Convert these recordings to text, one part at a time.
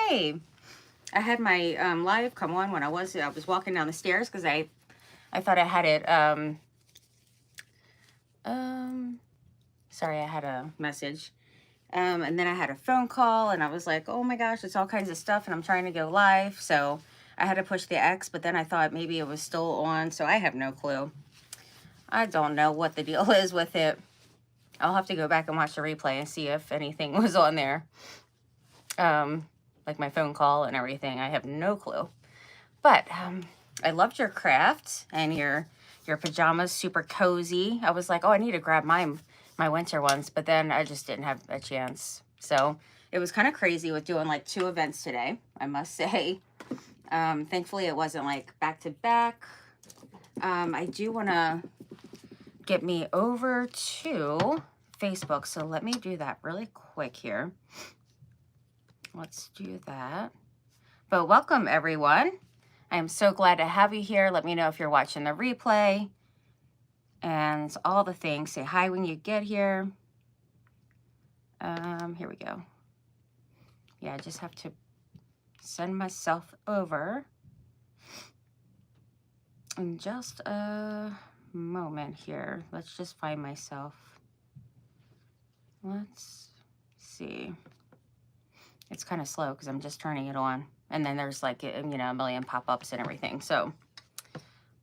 Hey, I had my live come on when I was walking down the stairs because I thought I had it. Sorry, I had a message. And then I had a phone call, and I was like, oh my gosh, it's all kinds of stuff, and I'm trying to go live, so I had to push the X. But then I thought maybe it was still on, so I have no clue. I don't know what the deal is with it. I'll have to go back and watch the replay and see if anything was on there. Like my phone call and everything. I have no clue. But I loved your craft and your pajamas, super cozy. I was like, oh, I need to grab my winter ones, but then I just didn't have a chance. So it was kind of crazy with doing like 2 events today, I must say. Thankfully, it wasn't like back to back. I do want to get me over to Facebook, so let me do that really quick here. Let's do that. But welcome, everyone. I am so glad to have you here. Let me know if you're watching the replay and all the things. Say hi when you get here. Here we go. Yeah, I just have to send myself over in just a moment here. Let's just find myself. Let's see. It's kind of slow because I'm just turning it on. And then there's like, you know, a million pop-ups and everything. So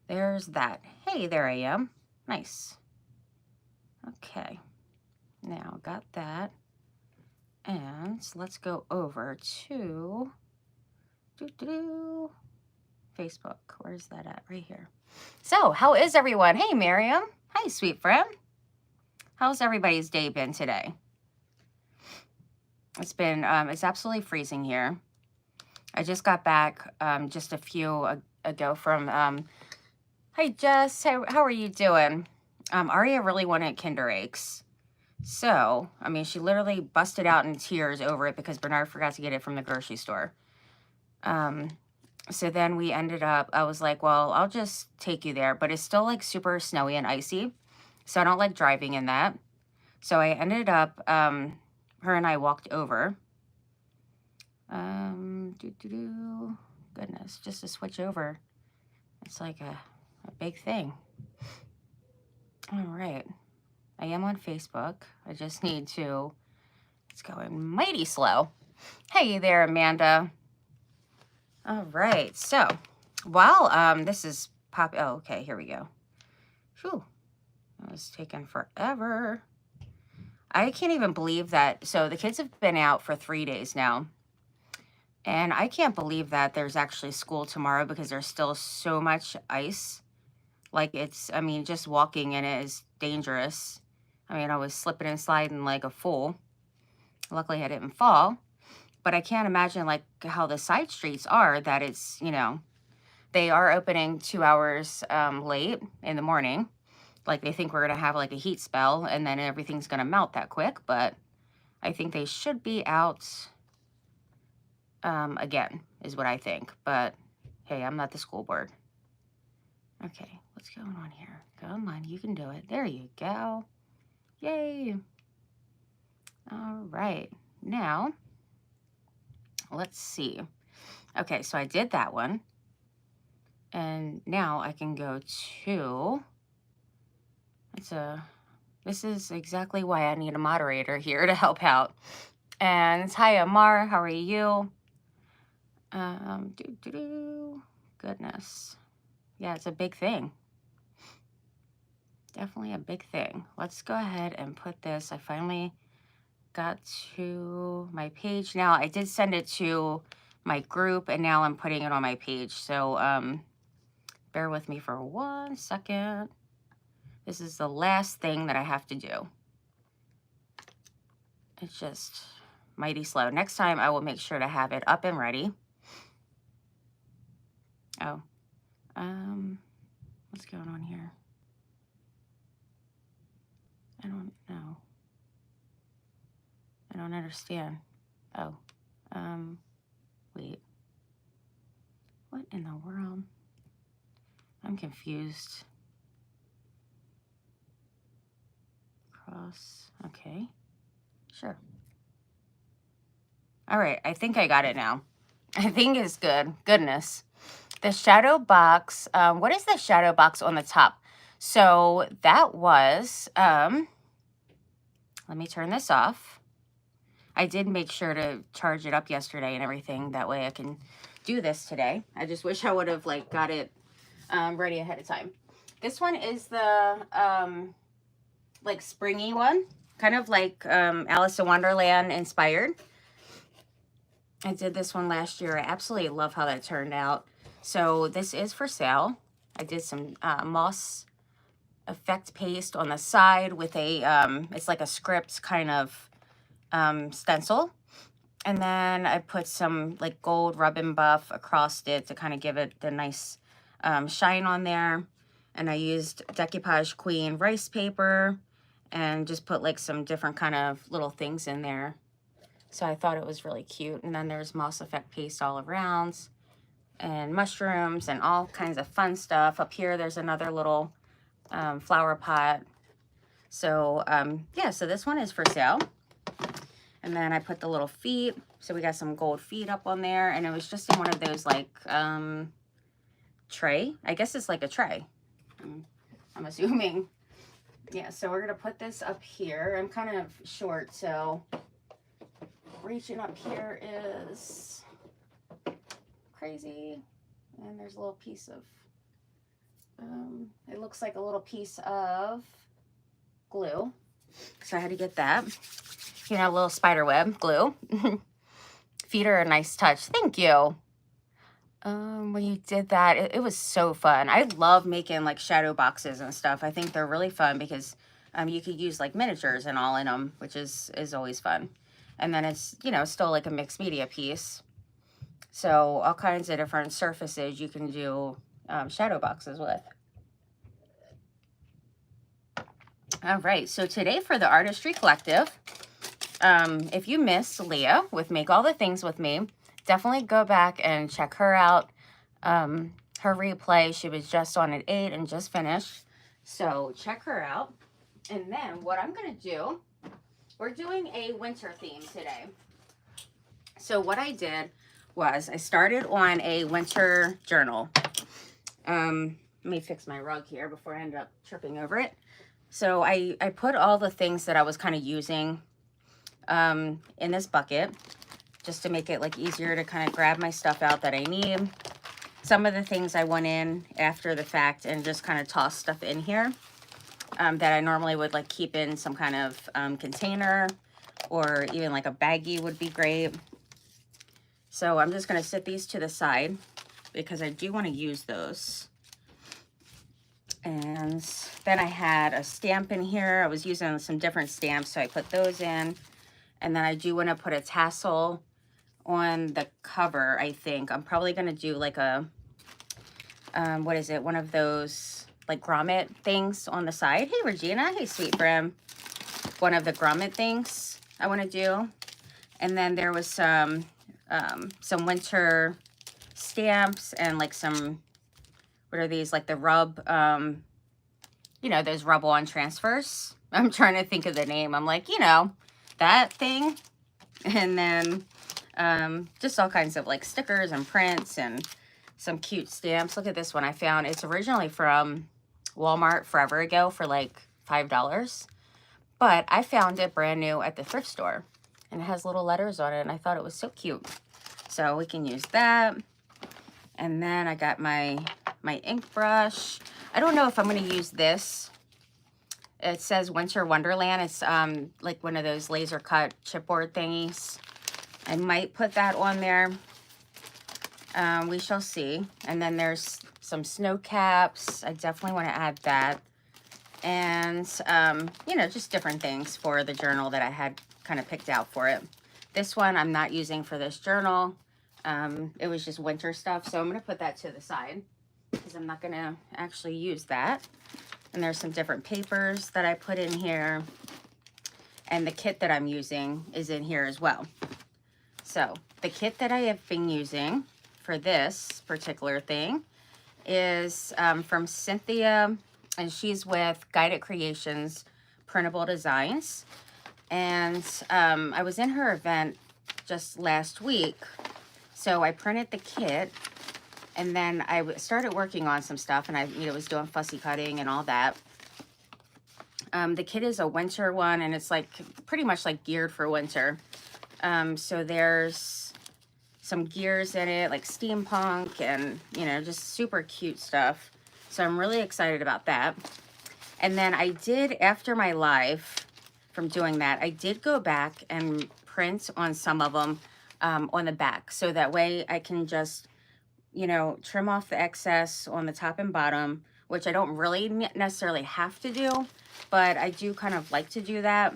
there's that. Hey, there I am. Nice. Okay. Now got that. And let's go over to Facebook. Where's that at? Right here. So how is everyone? Hey, Miriam. Hi, sweet friend. How's everybody's day been today? It's been, it's absolutely freezing here. I just got back just a few ago from, hi, Jess. How are you doing? Aria really wanted Kinder Eggs. So, I mean, she literally busted out in tears over it because Bernard forgot to get it from the grocery store. So then we ended up, I was like, well, I'll just take you there. But it's still like super snowy and icy. So I don't like driving in that. So I ended up, her and I walked over. Goodness, just to switch over. It's like a big thing. All right. I am on Facebook. I just need to, it's going mighty slow. Hey there, Amanda. All right. So while this is oh, okay, here we go. Whew. That was taking forever. I can't even believe that. So the kids have been out for 3 days now. And I can't believe that there's actually school tomorrow because there's still so much ice. Like it's, I mean, just walking in it is dangerous. I mean, I was slipping and sliding like a fool. Luckily, I didn't fall. But I can't imagine like how the side streets are, that it's, you know, they are opening 2 hours late in the morning. Like they think we're going to have like a heat spell and then everything's going to melt that quick. But I think they should be out again, is what I think. But hey, I'm not the school board. Okay, what's going on here? Come on, you can do it. There you go. Yay. All right, now let's see. Okay, so I did that one. And now I can go to, this is exactly why I need a moderator here to help out. And hi, Amar, how are you? Goodness. Yeah, it's a big thing. Definitely a big thing. Let's go ahead and put this. I finally got to my page. Now, I did send it to my group, and now I'm putting it on my page. So, bear with me for 1 second. This is the last thing that I have to do. It's just mighty slow. Next time, I will make sure to have it up and ready. Oh, what's going on here? I don't know. I don't understand. Oh, wait. What in the world? I'm confused. Cross, okay, sure. All right, I think I got it now. I think is good. Goodness. The shadow box, what is the shadow box on the top? So that was, let me turn this off. I did make sure to charge it up yesterday and everything. That way I can do this today. I just wish I would have like got it ready ahead of time. This one is the like springy one, kind of like Alice in Wonderland inspired. I did this one last year. I absolutely love how that turned out. So this is for sale. I did some moss effect paste on the side with a, it's like a script kind of stencil. And then I put some like gold rub and buff across it to kind of give it the nice shine on there. And I used Decoupage Queen rice paper and just put like some different kind of little things in there. So I thought it was really cute. And then there's moss effect paste all around and mushrooms and all kinds of fun stuff. Up here, there's another little flower pot. So yeah, so this one is for sale. And then I put the little feet. So we got some gold feet up on there. And it was just in one of those like tray. I guess it's like a tray. I'm assuming. Yeah, so we're going to put this up here. I'm kind of short, so reaching up here is crazy. And there's a little piece of, it looks like a little piece of glue. So I had to get that. You know, a little spider web glue. Feet are a nice touch. Thank you. When you did that, it was so fun. I love making like shadow boxes and stuff. I think they're really fun because you could use like miniatures and all in them, which is always fun. And then it's, you know, still like a mixed media piece. So all kinds of different surfaces you can do shadow boxes with. All right, so today for the Artistry Collective, if you missed Leah with Make All the Things With Me, definitely go back and check her out. Her replay, she was just on at 8 and just finished. So check her out. And then what I'm going to do, we're doing a winter theme today. So what I did was I started on a winter journal. Let me fix my rug here before I end up tripping over it. So I put all the things that I was kind of using in this bucket just to make it like easier to kind of grab my stuff out that I need. Some of the things I went in after the fact and just kind of tossed stuff in here that I normally would like keep in some kind of container, or even like a baggie would be great. So I'm just going to set these to the side because I do want to use those. And then I had a stamp in here. I was using some different stamps, so I put those in. And then I do want to put a tassel on the cover, I think. I'm probably going to do like a, what is it? One of those like grommet things on the side. Hey, Regina. Hey, sweet friend. One of the grommet things I want to do. And then there was some winter stamps and like some, what are these? Like the rub, you know, those rub-on transfers. I'm trying to think of the name. I'm like, you know, that thing. And then just all kinds of like stickers and prints and some cute stamps. Look at this one I found. It's originally from Walmart forever ago for like $5. But I found it brand new at the thrift store. And it has little letters on it. And I thought it was so cute. So we can use that. And then I got my ink brush. I don't know if I'm going to use this. It says Winter Wonderland. It's like one of those laser cut chipboard thingies. I might put that on there. We shall see. And then there's some snow caps. I definitely want to add that. And, you know, just different things for the journal that I had kind of picked out for it. This one I'm not using for this journal. It was just winter stuff. So I'm going to put that to the side because I'm not going to actually use that. And there's some different papers that I put in here. And the kit that I'm using is in here as well. So the kit that I have been using for this particular thing is from Cynthia, and she's with Guided Creations Printable Designs. And I was in her event just last week So I printed the kit, and then I started working on some stuff, and I was doing fussy cutting and all that. The kit is a winter one, and it's like pretty much like geared for winter. So there's some gears in it, like steampunk, and just super cute stuff. So I'm really excited about that. And then I did, after my live from doing that, I did go back and print on some of them on the back. So that way I can just, trim off the excess on the top and bottom, which I don't really necessarily have to do, but I do kind of like to do that.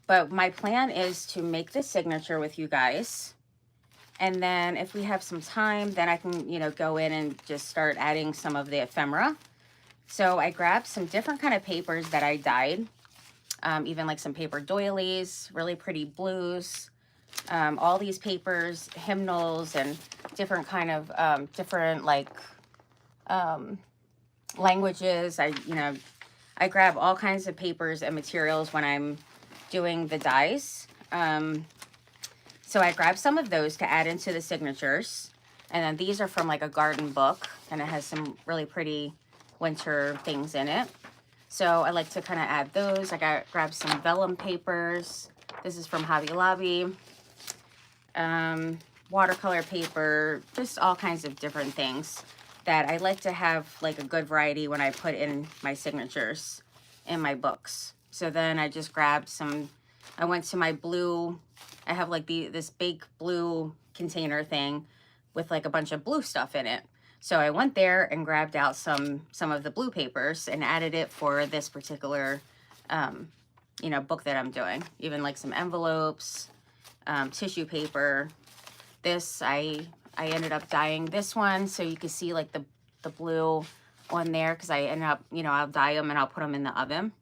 But my plan is to make the signature with you guys. And then if we have some time, then I can, go in and just start adding some of the ephemera. So I grabbed some different kind of papers that I dyed. Even like some paper doilies, really pretty blues. All these papers, hymnals, and different kind of, languages. I grab all kinds of papers and materials when I'm doing the dies. So I grabbed some of those to add into the signatures. And then these are from like a garden book, and it has some really pretty winter things in it. So I like to kind of add those. I grabbed some vellum papers. This is from Hobby Lobby. Watercolor paper, just all kinds of different things that I like to have like a good variety when I put in my signatures in my books. So then I just grabbed some, I went to my blue, I have like this big blue container thing with like a bunch of blue stuff in it. So I went there and grabbed out some of the blue papers and added it for this particular, book that I'm doing. Even like some envelopes, tissue paper. This, I ended up dyeing this one so you can see like the blue on there, because I ended up, I'll dye them and I'll put them in the oven.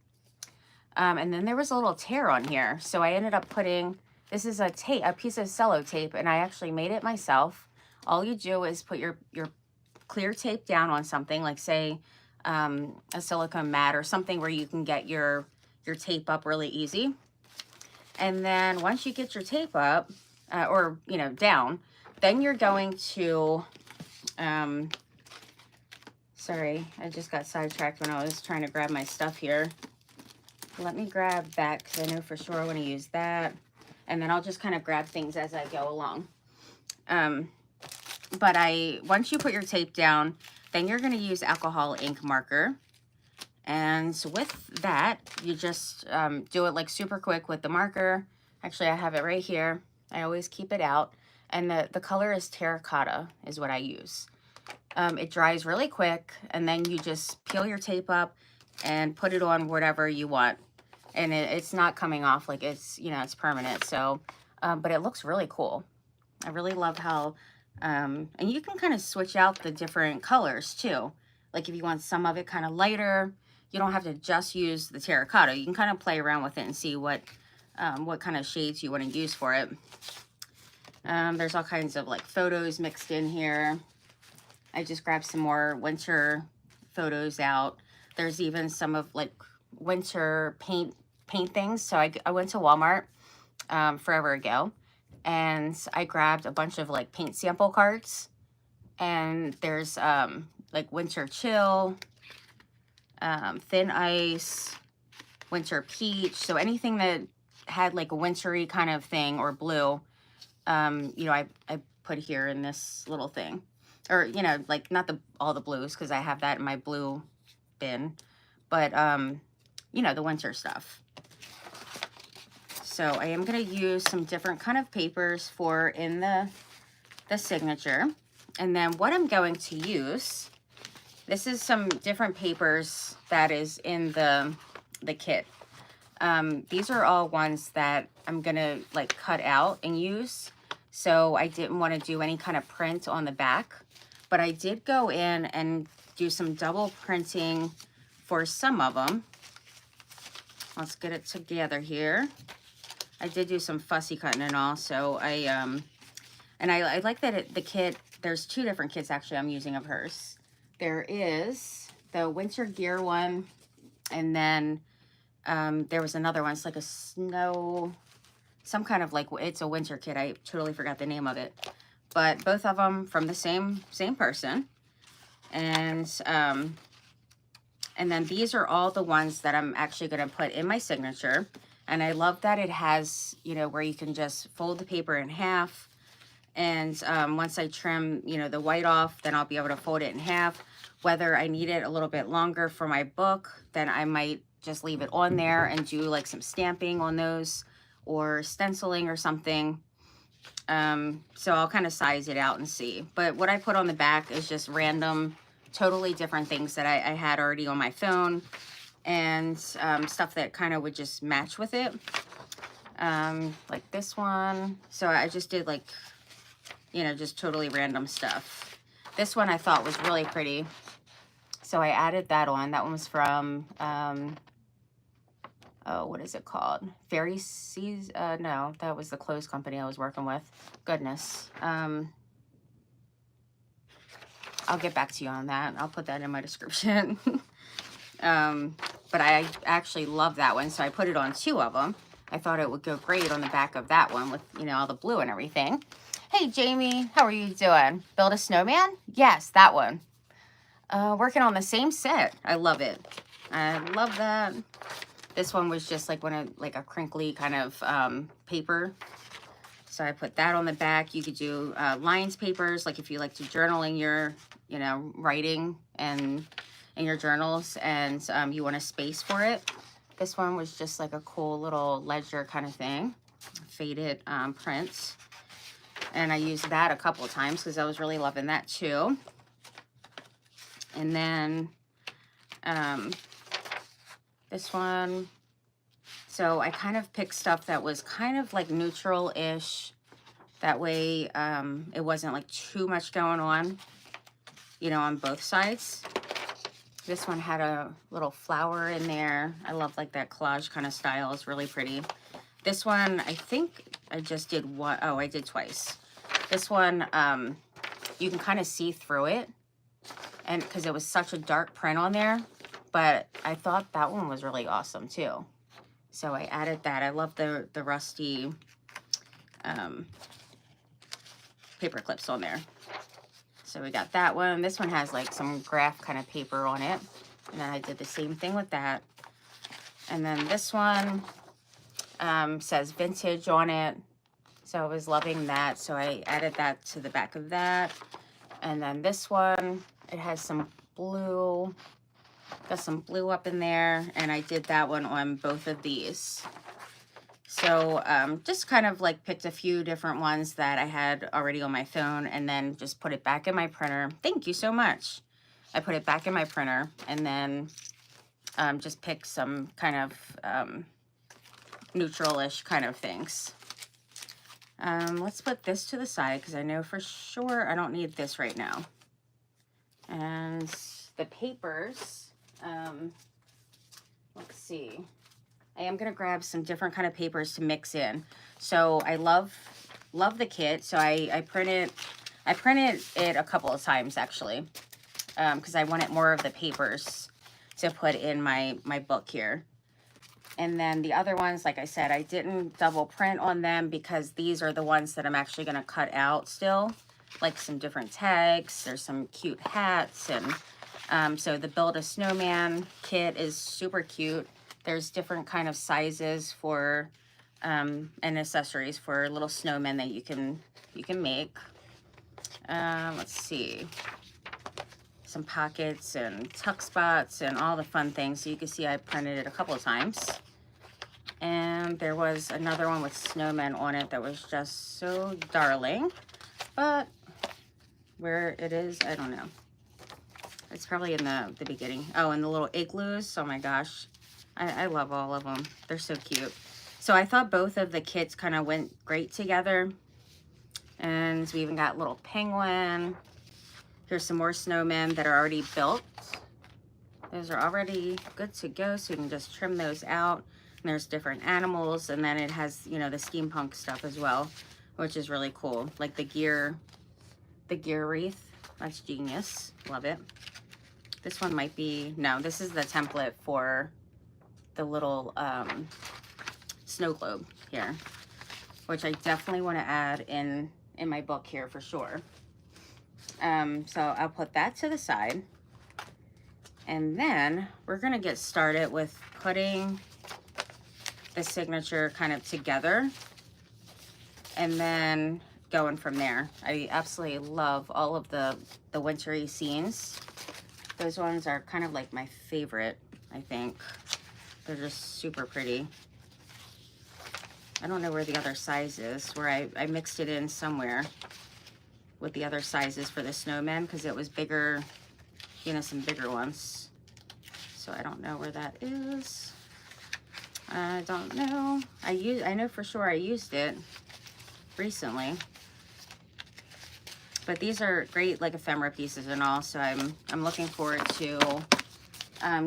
And then there was a little tear on here. So I ended up putting, this is a piece of cello tape, and I actually made it myself. All you do is put your clear tape down on something, like say a silicone mat or something where you can get your tape up really easy. And then once you get your tape up, or down, then you're going to, sorry, I just got sidetracked when I was trying to grab my stuff here. Let me grab that, because I know for sure I want to use that. And then I'll just kind of grab things as I go along. But once you put your tape down, then you're going to use alcohol ink marker. And so with that, you just do it like super quick with the marker. Actually, I have it right here. I always keep it out. And the color is terracotta is what I use. It dries really quick, and then you just peel your tape up and put it on whatever you want. And it's not coming off, like it's, it's permanent. So, but it looks really cool. I really love how, and you can kind of switch out the different colors too. Like if you want some of it kind of lighter, you don't have to just use the terracotta. You can kind of play around with it and see what kind of shades you want to use for it. There's all kinds of like photos mixed in here. I just grabbed some more winter photos out. There's even some of like winter paint things. So I went to Walmart forever ago, and I grabbed a bunch of like paint sample cards. And there's like winter chill, thin ice, winter peach. So anything that had like a wintry kind of thing or blue, I put here in this little thing. Or, like not all the blues, because I have that in my blue bin, but, the winter stuff. So I am going to use some different kind of papers for in the signature. And then what I'm going to use, this is some different papers that is in the kit. These are all ones that I'm going to like cut out and use. So I didn't want to do any kind of print on the back, but I did go in and do some double printing for some of them. Let's get it together here. I did do some fussy cutting and all, so I like that the kit, there's two different kits actually I'm using of hers. There is the winter gear one, and then there was another one. It's like a snow some kind of like, it's a winter kit. I totally forgot the name of it. But both of them from the same person. And then these are all the ones that I'm actually going to put in my signature. And I love that it has, you know, where you can just fold the paper in half. And once I trim, you know, the white off, then I'll be able to fold it in half. Whether I need it a little bit longer for my book, then I might just leave it on there and do like some stamping on those or stenciling or something. So I'll kind of size it out and see. But what I put on the back is just random, totally different things that I had already on my phone, and stuff that kind of would just match with it. Like this one. So I just did like, you know, just totally random stuff. This one I thought was really pretty, so I added that on. That one was from, oh, what is it called? Fairy Seas? No, that was the clothes company I was working with. Goodness. I'll get back to you on that. I'll put that in my description. But I actually love that one, so I put it on 2 of them. I thought it would go great on the back of that one with, you know, all the blue and everything. Hey, Jamie, how are you doing? Build a snowman? Yes, that one. Working on the same set. I love it. I love that. This one was just like like a crinkly kind of paper. So I put that on the back. You could do lines papers, like if you like to journal in your, you know, writing and in your journals, and you want a space for it. This one was just like a cool little ledger kind of thing. Faded prints. And I used that a couple of times because I was really loving that too. And then this one. So I kind of picked stuff that was kind of like neutral-ish. That way it wasn't like too much going on, you know, on both sides. This one had a little flower in there. I love like that collage kind of style. It's really pretty. This one, I think I just did one. Oh, I did twice. This one, you can kind of see through it, and because it was such a dark print on there, but I thought that one was really awesome too. So I added that. I love the rusty paper clips on there. So we got that one. This one has like some graph kind of paper on it. And then I did the same thing with that. And then this one says vintage on it. So I was loving that. So I added that to the back of that. And then this one, it has some blue. Got some blue up in there. And I did that one on both of these. So just kind of like picked a few different ones that I had already on my phone and then just put it back in my printer. Thank you so much. I put it back in my printer and then just picked some kind of neutral-ish kind of things. Let's put this to the side because I know for sure I don't need this right now. And the papers, let's see. I am going to grab some different kind of papers to mix in. So I love the kit. So I printed it a couple of times actually, because I wanted more of the papers to put in my book here. And then the other ones, like I said, I didn't double print on them because these are the ones that I'm actually going to cut out still, like some different tags. There's some cute hats, and so the Build a Snowman kit is super cute. There's different kind of sizes for and accessories for little snowmen that you can make. Let's see, some pockets and tuck spots and all the fun things. So you can see I printed it a couple of times. And there was another one with snowmen on it that was just so darling, but where it is, I don't know. It's probably in the beginning. Oh, and the little igloos. Oh my gosh. I love all of them. They're so cute. So I thought both of the kits kind of went great together. And we even got little penguin. Here's some more snowmen that are already built. Those are already good to go, so you can just trim those out. And there's different animals, and then it has, you know, the steampunk stuff as well, which is really cool. Like the gear wreath. That's genius. Love it. This one might be, no, this is the template for the little snow globe here. which I definitely want to add in my book here for sure. So I'll put that to the side. And then we're going to get started with putting the signature kind of together and then going from there. I absolutely love all of the wintry scenes. Those ones are kind of like my favorite, I think. They're just super pretty. I don't know where the other size is, where I mixed it in somewhere with the other sizes for the snowmen because it was bigger, you know, some bigger ones. So I don't know where that is. I don't know. I know for sure I used it recently. But these are great like ephemera pieces and all, so I'm looking forward to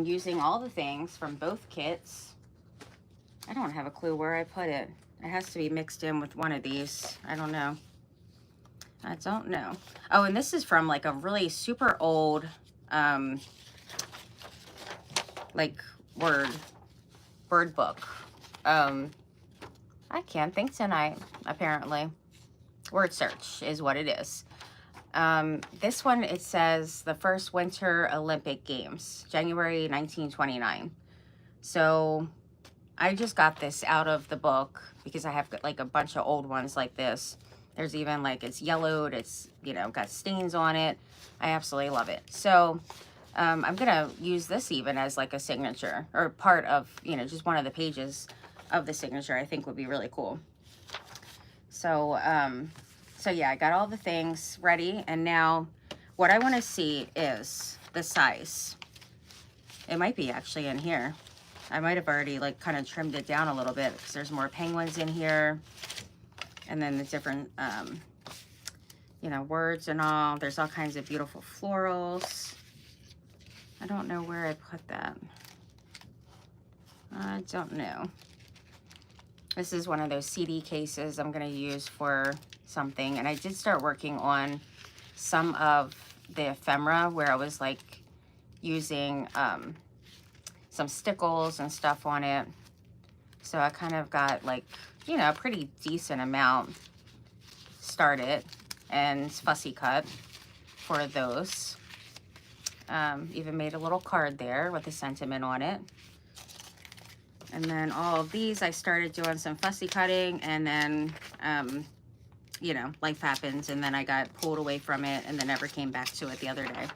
using all the things from both kits. I don't have a clue where I put it. It has to be mixed in with one of these. I don't know. I don't know. Oh, and this is from like a really super old like word book. I can't think tonight, apparently. Word search is what it is. This one, it says the first Winter Olympic Games, January 1929. So I just got this out of the book because I have like a bunch of old ones like this. There's even like, it's yellowed, it's, you know, got stains on it. I absolutely love it. So I'm gonna use this even as like a signature or part of, you know, just one of the pages of the signature. I think would be really cool. So, so yeah, I got all the things ready, and now what I want to see is the size. It might be actually in here. I might have already like kind of trimmed it down a little bit because there's more penguins in here, and then the different, you know, words and all. There's all kinds of beautiful florals. I don't know where I put that. I don't know. This is one of those CD cases I'm going to use for something. And I did start working on some of the ephemera where I was like using some stickles and stuff on it. So I kind of got like, you know, a pretty decent amount started and fussy cut for those. Even made a little card there with a sentiment on it. And then all of these, I started doing some fussy cutting, and then, you know, life happens, and then I got pulled away from it and then never came back to it the other day.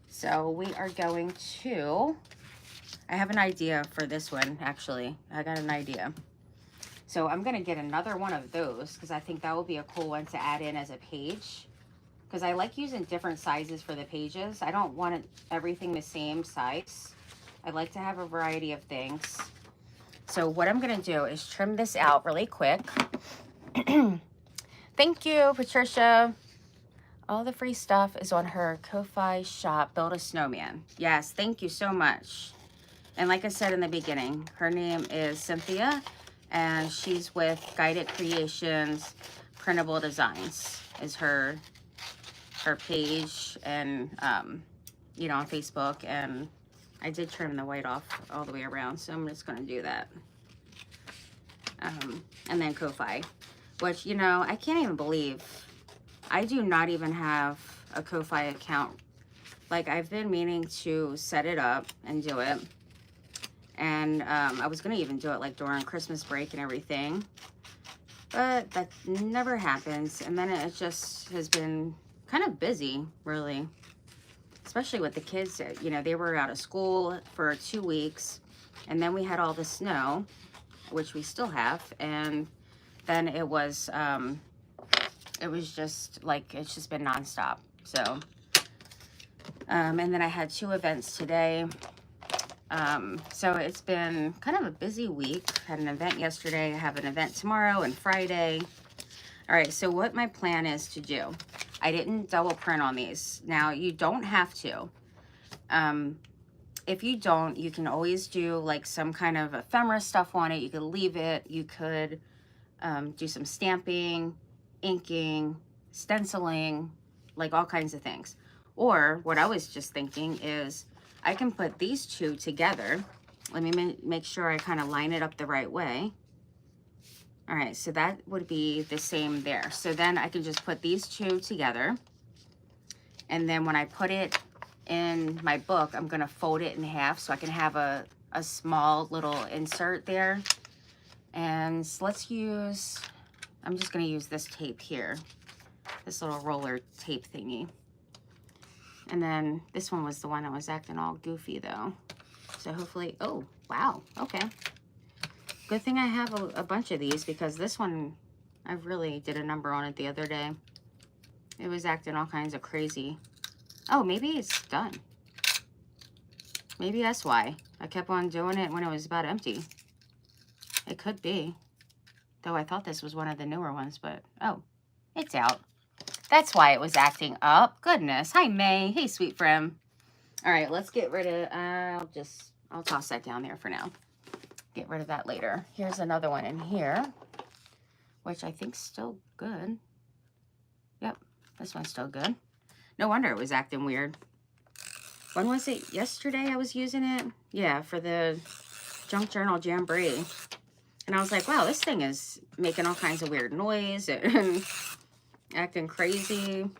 So we are going to, I have an idea for this one, actually. I got an idea. So I'm going to get another one of those because I think that will be a cool one to add in as a page. Because I like using different sizes for the pages. I don't want everything the same size. I like to have a variety of things. So what I'm going to do is trim this out really quick. Thank you, Patricia. All the free stuff is on her Ko-Fi shop, Build a Snowman. Yes, thank you so much. And like I said in the beginning, her name is Cynthia, and she's with Guided Creations Printable Designs is her page, and you know, on Facebook. And I did trim the white off all the way around, so I'm just going to do that. And then Ko-Fi, which, you know, I can't even believe I do not even have a Ko-Fi account. Like, I've been meaning to set it up and do it. And I was going to even do it like during Christmas break and everything. But that never happens. And then it just has been kind of busy, really. Especially with the kids, you know, they were out of school for 2 weeks. And then we had all the snow, which we still have. And then it was just like, it's just been nonstop. So, and then I had 2 events today. So it's been kind of a busy week. Had an event yesterday. I have an event tomorrow and Friday. All right, so what my plan is to do, I didn't double print on these. Now, you don't have to. If you don't, you can always do like some kind of ephemera stuff on it. You could leave it. You could do some stamping, inking, stenciling, like all kinds of things. Or what I was just thinking is I can put these 2 together. Let me make sure I kind of line it up the right way. All right, so that would be the same there. So then I can just put these two together. And then when I put it in my book, I'm gonna fold it in half so I can have a small little insert there. And let's use, I'm just gonna use this tape here, this little roller tape thingy. And then this one was the one that was acting all goofy though. So hopefully, oh, wow, okay. Good thing I have a bunch of these because this one, I really did a number on it the other day. It was acting all kinds of crazy. Oh, maybe it's done. Maybe that's why I kept on doing it when it was about empty. It could be. Though I thought this was one of the newer ones, but oh, it's out. That's why it was acting up. Goodness. Hi, May. Hey, sweet friend. All right, let's get rid of, I'll toss that down there for now. Get rid of that later. Here's another one in here, which I think's still good. Yep, this one's still good. No wonder it was acting weird. When was it? Yesterday I was using it? Yeah, for the Junk Journal Jamboree. And I was like, wow, this thing is making all kinds of weird noise and acting crazy.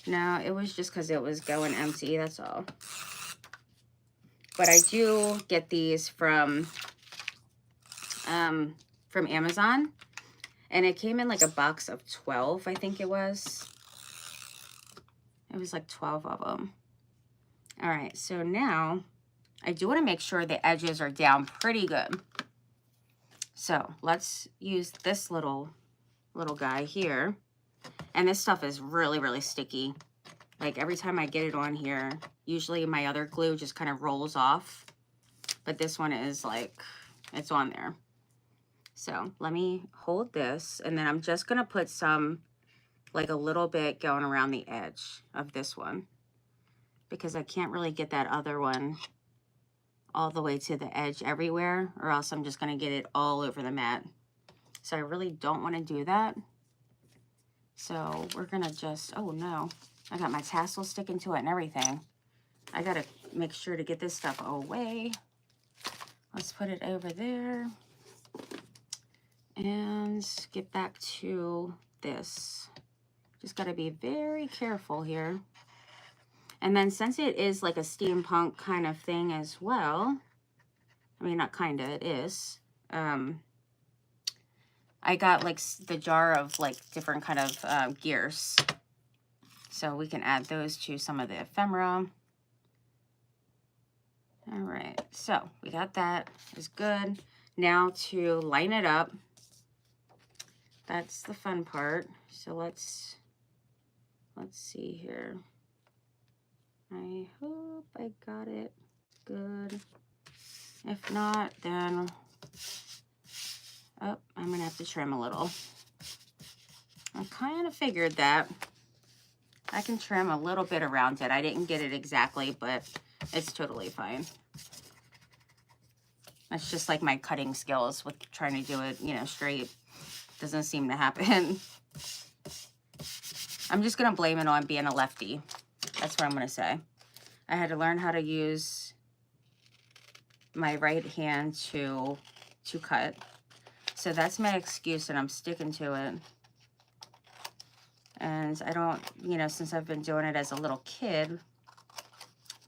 No, it was just because it was going empty, that's all. But I do get these from Amazon. And it came in like a box of 12, I think it was. It was like 12 of them. All right, so now I do want to make sure the edges are down pretty good. So let's use this little guy here. And this stuff is really, really sticky. Like every time I get it on here, usually my other glue just kind of rolls off. But this one is like, it's on there. So let me hold this, and then I'm just gonna put some, like a little bit going around the edge of this one, because I can't really get that other one all the way to the edge everywhere, or else I'm just gonna get it all over the mat. So I really don't wanna do that. So we're gonna just, oh no, I got my tassel sticking to it and everything. I gotta make sure to get this stuff away. Let's put it over there. And get back to this. Just got to be very careful here. And then since it is like a steampunk kind of thing as well, I mean, not kind of, it is. I got like the jar of like different kind of gears. So we can add those to some of the ephemera. All right, so we got that. It's good. Now to line it up. That's the fun part. So let's see here. I hope I got it good. If not, then oh, I'm gonna have to trim a little. I kind of figured that. I can trim a little bit around it. I didn't get it exactly, but it's totally fine. That's just like my cutting skills with trying to do it, you know, straight. Doesn't seem to happen. I'm just gonna blame it on being a lefty. That's what I'm gonna say. I had to learn how to use my right hand to cut. So that's my excuse, and I'm sticking to it. And I don't, you know, since I've been doing it as a little kid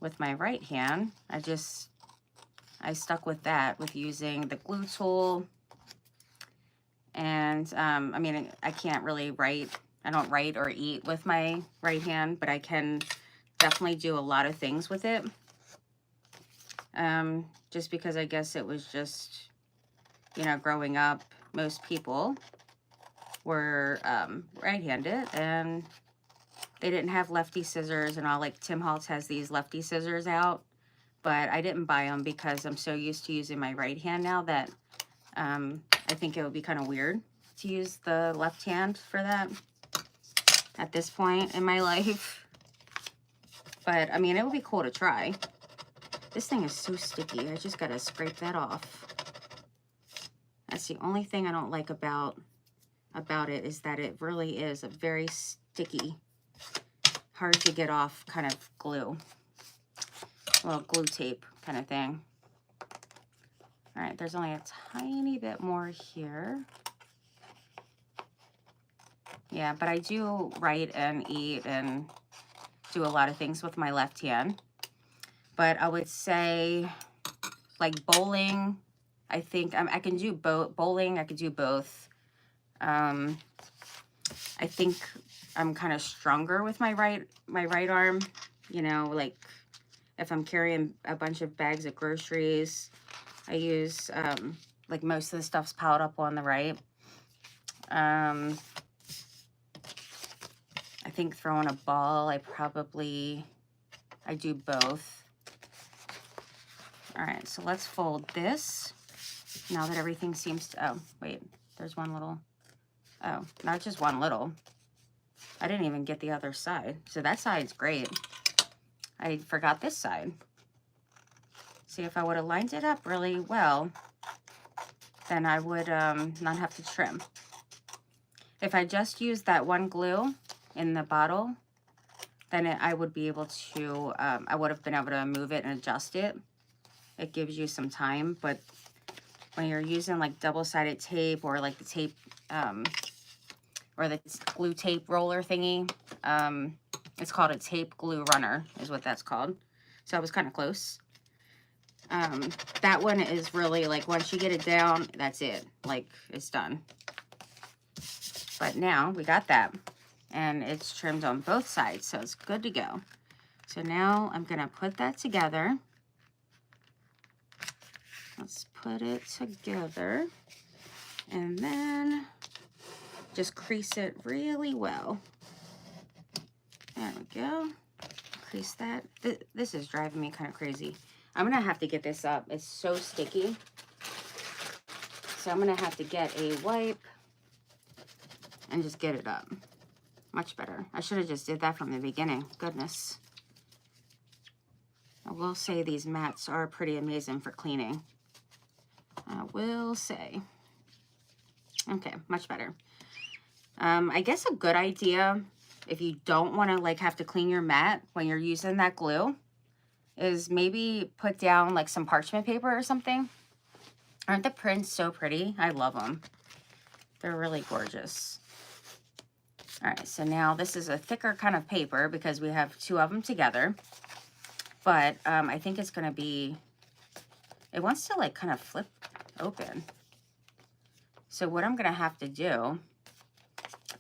with my right hand, I stuck with that, with using the glue tool. And I mean, I can't really write. I don't write or eat with my right hand, but I can definitely do a lot of things with it. Just because I guess it was just, you know, growing up, most people were right-handed, and they didn't have lefty scissors and all. Like Tim Holtz has these lefty scissors out, but I didn't buy them because I'm so used to using my right hand now that I think it would be kind of weird to use the left hand for that at this point in my life. But I mean, it would be cool to try. This thing is so sticky. I just gotta scrape that off. That's the only thing I don't like about it, is that it really is a very sticky, hard to get off kind of glue. Well, glue tape kind of thing. All right, there's only a tiny bit more here. Yeah, but I do write and eat and do a lot of things with my left hand. But I would say like bowling, I think I can do both. Bowling, I could do both. I think I'm kind of stronger with my right arm, you know, like if I'm carrying a bunch of bags of groceries, I use like most of the stuff's piled up on the right. I think throwing a ball, I do both. All right, so let's fold this now that everything seems to, oh, wait, there's one little, oh, not just one little. I didn't even get the other side. So that side's great. I forgot this side. See, if I would have lined it up really well, then I would not have to trim. If I just used that one glue in the bottle, then I would be able to, I would have been able to move it and adjust it. It gives you some time, but when you're using like double-sided tape or like the tape, or the glue tape roller thingy, it's called a tape glue runner is what that's called. So I was kind of close. That one is really like, once you get it down, that's it. Like, it's done. But now we got that. And it's trimmed on both sides, so it's good to go. So now I'm going to put that together. Let's put it together. And then just crease it really well. There we go. Crease that. This is driving me kind of crazy. I'm going to have to get this up. It's so sticky. So I'm going to have to get a wipe and just get it up. Much better. I should have just did that from the beginning. Goodness. I will say these mats are pretty amazing for cleaning. I will say. Okay, much better. I guess a good idea, if you don't want to like have to clean your mat when you're using that glue, is maybe put down like some parchment paper or something. Aren't the prints so pretty? I love them. They're really gorgeous. All right, so now this is a thicker kind of paper because we have two of them together. But I think it's going to be, it wants to like kind of flip open. So what I'm going to have to do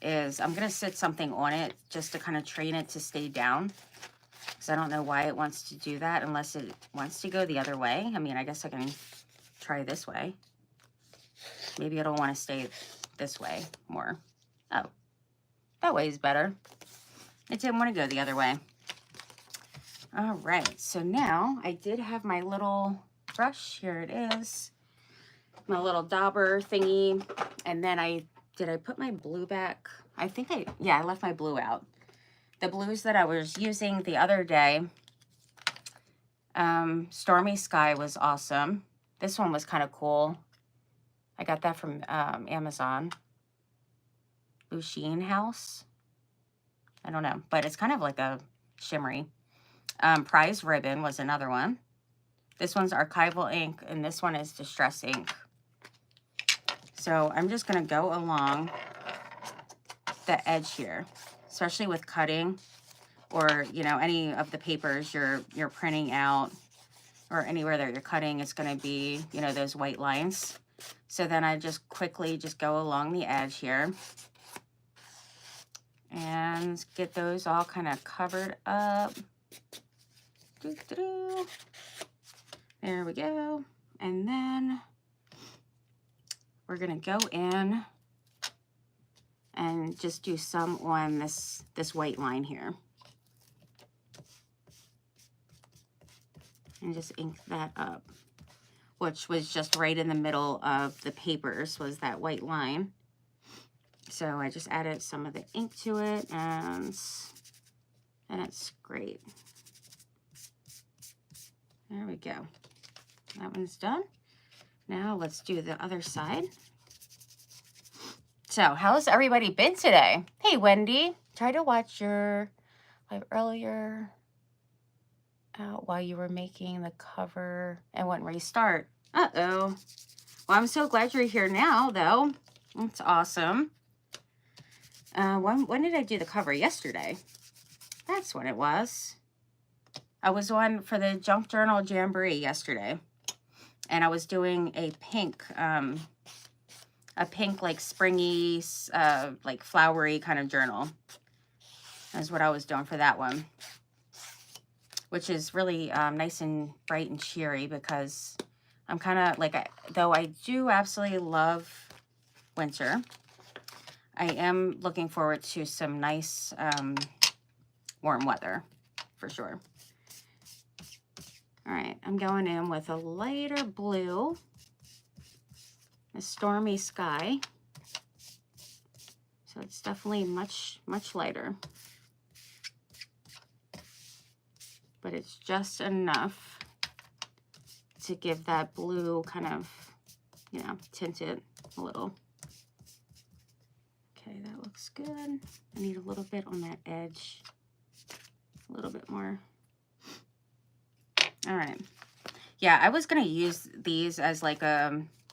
is I'm going to sit something on it just to kind of train it to stay down. Because I don't know why it wants to do that unless it wants to go the other way. I mean, I guess I can try this way. Maybe it'll want to stay this way more. Oh, that way is better. It didn't want to go the other way. All right, so now I did have my little brush. Here it is. My little dauber thingy. And then did I put my blue back? I think yeah, I left my blue out. The blues that I was using the other day, Stormy Sky was awesome. This one was kind of cool. I got that from Amazon. Busheen House. I don't know, but it's kind of like a shimmery. Prize Ribbon was another one. This one's Archival Ink, and this one is Distress Ink. So I'm just going to go along the edge here, especially with cutting or, you know, any of the papers you're printing out or anywhere that you're cutting, it's going to be, you know, those white lines. So then I just quickly just go along the edge here and get those all kind of covered up. There we go. And then we're going to go in and just do some on this white line here. And just ink that up, which was just right in the middle of the papers, was that white line. So I just added some of the ink to it, and it's great. There we go. That one's done. Now let's do the other side. So how's everybody been today? Hey, Wendy. Try to watch your live earlier out while you were making the cover and wouldn't restart. Uh-oh. Well, I'm so glad you're here now, though. That's awesome. When did I do the cover? Yesterday. That's when it was. I was on for the Junk Journal Jamboree yesterday. And I was doing a pink like springy, like flowery kind of journal. That's what I was doing for that one. Which is really nice and bright and cheery because I'm kind of like, though I do absolutely love winter, I am looking forward to some nice warm weather for sure. All right, I'm going in with a lighter blue, a stormy sky. So it's definitely much lighter. But it's just enough to give that blue kind of, you know, tint it a little. Okay, that looks good. I need a little bit on that edge, a little bit more. All right. Yeah, I was gonna use these as like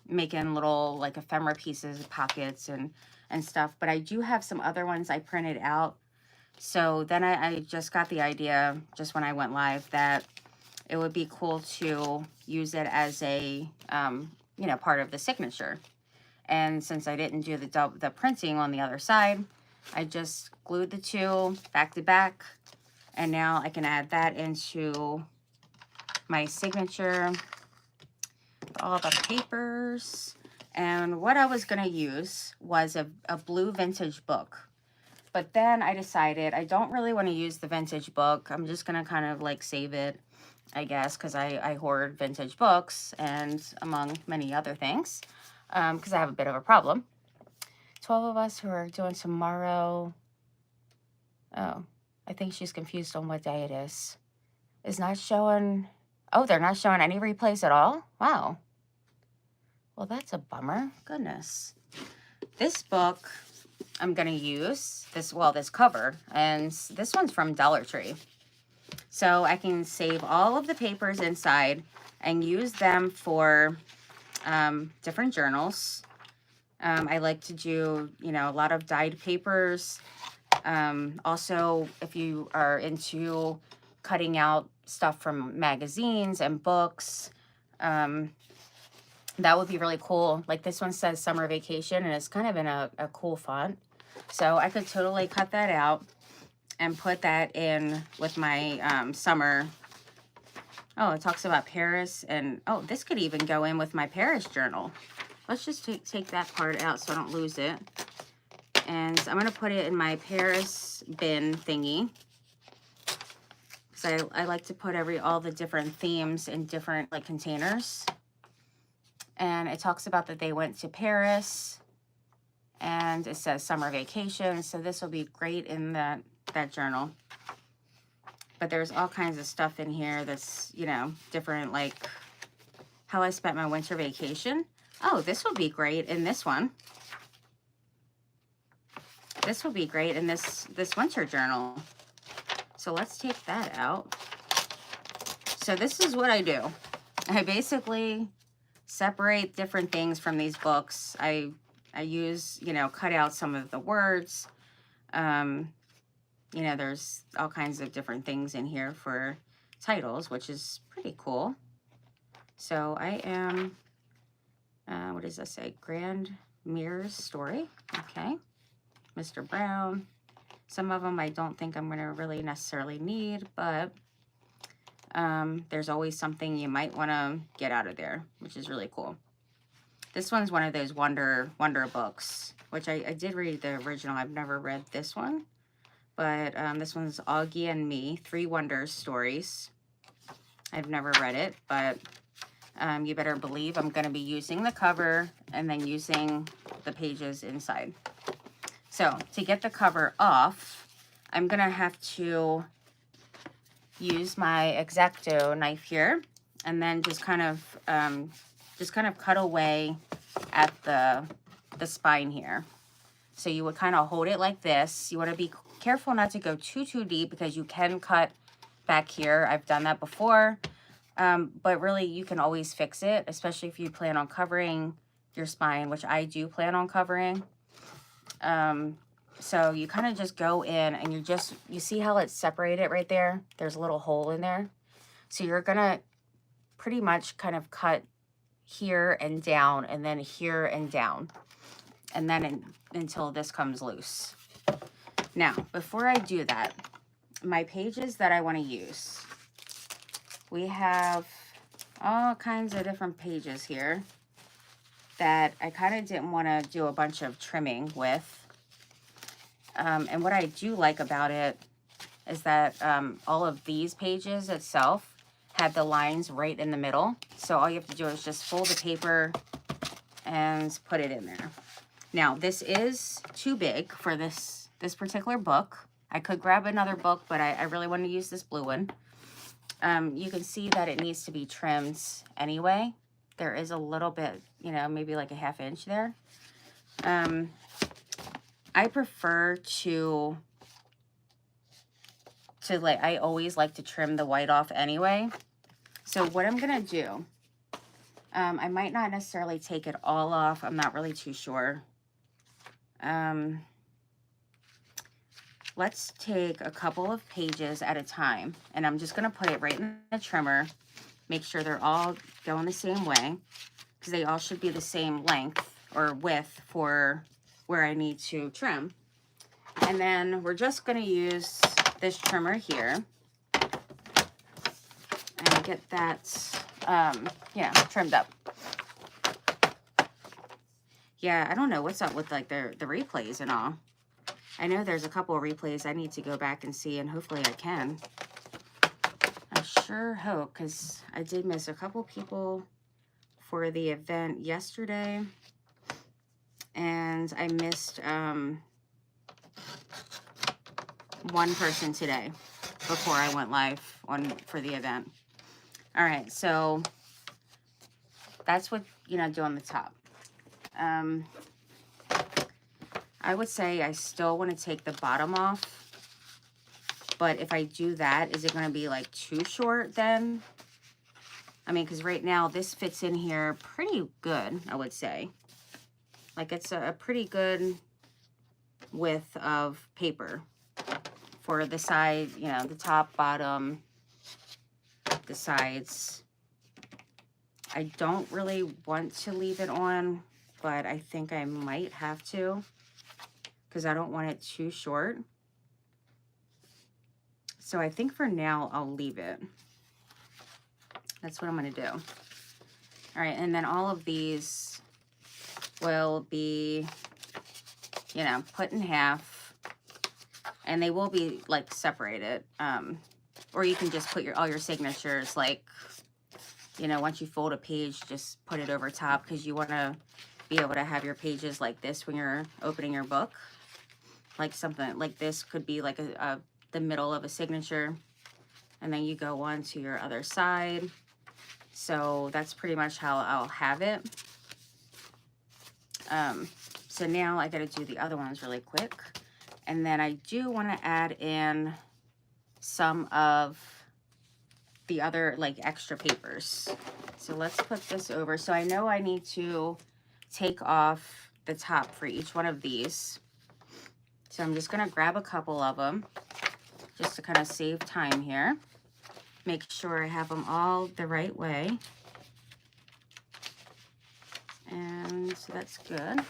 making little like ephemera pieces, pockets and stuff, but I do have some other ones I printed out. So then I just got the idea just when I went live that it would be cool to use it as a, you know, part of the signature. And since I didn't do the printing on the other side, I just glued the two back to back. And now I can add that into my signature with all the papers. And what I was going to use was a blue vintage book. But then I decided I don't really want to use the vintage book. I'm just going to kind of like save it, I guess, because I hoard vintage books and among many other things, because I have a bit of a problem. 12 of us who are doing tomorrow. Oh, I think she's confused on what day it is. Is not showing. Oh, they're not showing any replays at all? Wow. Well, that's a bummer. Goodness. This book I'm going to use, this cover, and this one's from Dollar Tree. So I can save all of the papers inside and use them for different journals. I like to do, you know, a lot of dyed papers. Also, if you are into cutting out stuff from magazines and books, that would be really cool. Like this one says summer vacation and it's kind of in a cool font. So I could totally cut that out and put that in with my summer. Oh, it talks about Paris. And oh, this could even go in with my Paris journal. Let's just take that part out so I don't lose it. And I'm going to put it in my Paris bin thingy. Because I like to put all the different themes in different like containers. And it talks about that they went to Paris. And it says summer vacation. So this will be great in that journal. But there's all kinds of stuff in here that's, you know, different, like how I spent my winter vacation. Oh, this will be great in this one. This will be great in this winter journal. So let's take that out. So this is what I do. I basically separate different things from these books. I use, you know, cut out some of the words. You know, there's all kinds of different things in here for titles, which is pretty cool. So I am, what does that say? Grand Mirror's Story. Okay. Mr. Brown. Some of them I don't think I'm going to really necessarily need, but there's always something you might want to get out of there, which is really cool. This one's one of those wonder books, which I did read the original. I've never read this one, but this one's Augie and Me, 3 Wonders Stories. I've never read it, but you better believe I'm going to be using the cover and then using the pages inside. So to get the cover off, I'm going to have to use my X-Acto knife here and then just kind of cut away at the spine here. So you would kind of hold it like this. You want to be careful not to go too deep because you can cut back here. I've done that before, but really you can always fix it, especially if you plan on covering your spine, which I do plan on covering. So you kind of just go in and you see how it's separated right there? There's a little hole in there. So you're gonna pretty much kind of cut here and down, and then here and down, and then until this comes loose. Now, before I do that, my pages that I want to use, we have all kinds of different pages here that I kind of didn't want to do a bunch of trimming with. And what I do like about it is that all of these pages itself have the lines right in the middle. So all you have to do is just fold the paper and put it in there. Now, this is too big for this particular book. I could grab another book, but I really want to use this blue one. You can see that it needs to be trimmed anyway. There is a little bit, you know, maybe like a ½ inch there. I prefer to like, I always like to trim the white off anyway. So what I'm going to do, I might not necessarily take it all off. I'm not really too sure. Let's take a couple of pages at a time, and I'm just going to put it right in the trimmer. Make sure they're all going the same way, because they all should be the same length or width for where I need to trim. And then we're just going to use this trimmer here and get that, trimmed up. Yeah, I don't know what's up with like the replays and all. I know there's a couple of replays I need to go back and see, and hopefully I can. I sure hope, because I did miss a couple people for the event yesterday, and I missed one person today before I went live for the event. All right, so that's what, do on the top. I would say I still want to take the bottom off, but if I do that, is it going to be like too short then? I mean, because right now this fits in here pretty good, I would say. Like, it's a pretty good width of paper for the side, the top, bottom, the sides. I don't really want to leave it on, but I think I might have to, because I don't want it too short. So I think for now I'll leave it. That's what I'm going to do. All right, and then all of these will be, put in half, and they will be like separated. Or you can just put all your signatures, like, once you fold a page, just put it over top, because you want to be able to have your pages like this when you're opening your book. Like something like this could be like the middle of a signature, and then you go on to your other side. So that's pretty much how I'll have it. So now I got to do the other ones really quick, and then I do want to add in some of the other like extra papers. So let's put this over. So I know I need to take off the top for each one of these. So I'm just going to grab a couple of them just to kind of save time here. Make sure I have them all the right way. And so that's good.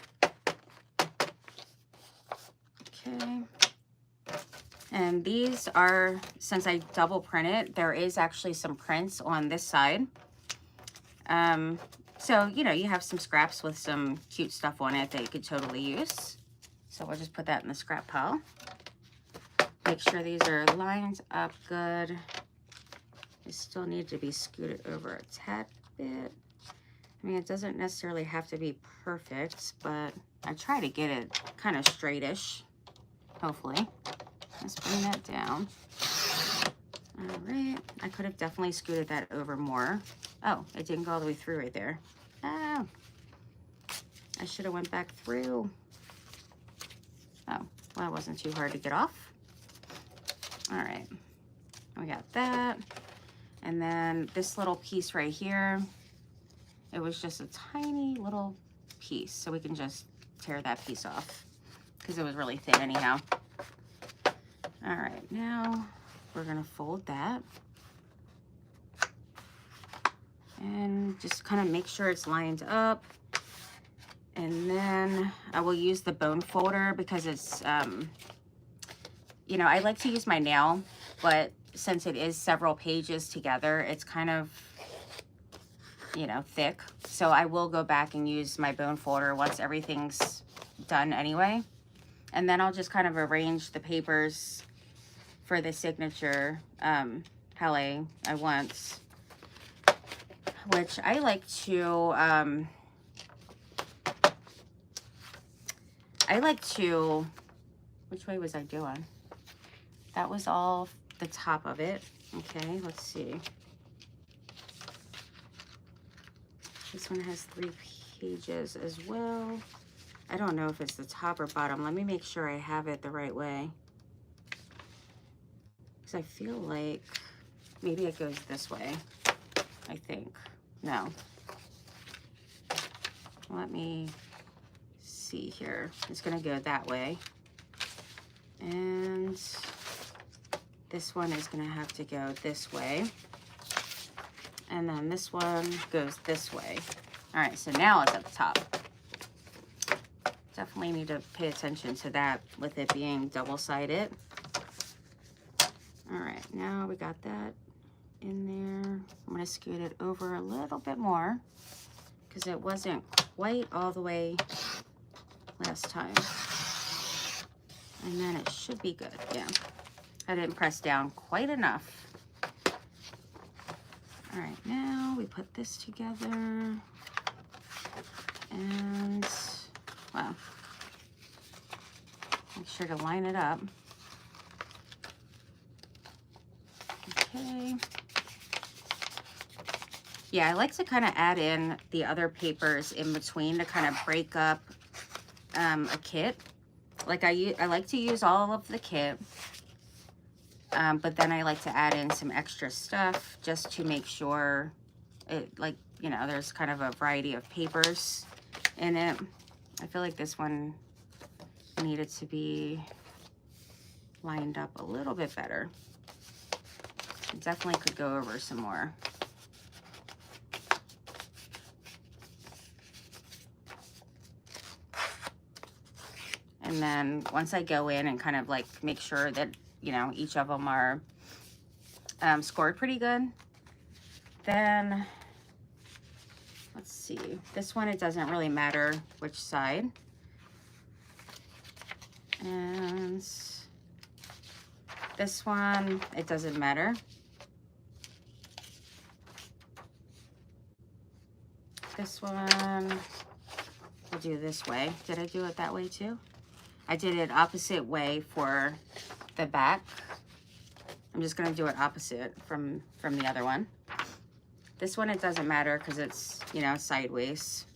Okay. And these are, since I double printed, there is actually some prints on this side. So, you have some scraps with some cute stuff on it that you could totally use. So we'll just put that in the scrap pile. Make sure these are lined up good. They still need to be scooted over a tad bit. I mean, it doesn't necessarily have to be perfect, but I try to get it kind of straightish, hopefully. Let's bring that down. All right. I could have definitely scooted that over more. Oh, it didn't go all the way through right there. Oh, I should have went back through. Oh, well, that wasn't too hard to get off. All right. We got that. And then this little piece right here, it was just a tiny little piece, so we can just tear that piece off. because it was really thin anyhow. All right, now we're gonna fold that and just kind of make sure it's lined up. And then I will use the bone folder because it's, you know, I like to use my nail, but since it is several pages together, it's kind of, you know, thick. So I will go back and use my bone folder once everything's done anyway. And then I'll just kind of arrange the papers for the signature how I want, which I like to, which way was I doing? That was all the top of it. Okay, let's see. This one has 3 pages as well. I don't know if it's the top or bottom. Let me make sure I have it the right way. Because I feel like maybe it goes this way, I think. No. Let me see here. It's gonna go that way. And this one is gonna have to go this way. And then this one goes this way. All right, so now it's at the top. Definitely need to pay attention to that with it being double-sided. All right, now we got that in there. I'm gonna scoot it over a little bit more because it wasn't quite all the way last time. And then it should be good, yeah. I didn't press down quite enough. All right, now we put this together. And, well, make sure to line it up. Okay. Yeah, I like to kind of add in the other papers in between to kind of break up a kit. Like I like to use all of the kit, but then I like to add in some extra stuff just to make sure it, like, you know, there's kind of a variety of papers in it. I feel like this one needed to be lined up a little bit better. It definitely could go over some more. And then once I go in and kind of like make sure that, you know, each of them are scored pretty good, then let's see. This one, it doesn't really matter which side. And this one, it doesn't matter. This one, we'll do this way. Did I do it that way too? I did it opposite way for the back. I'm just gonna do it opposite from the other one. This one, it doesn't matter because it's, you know, sideways.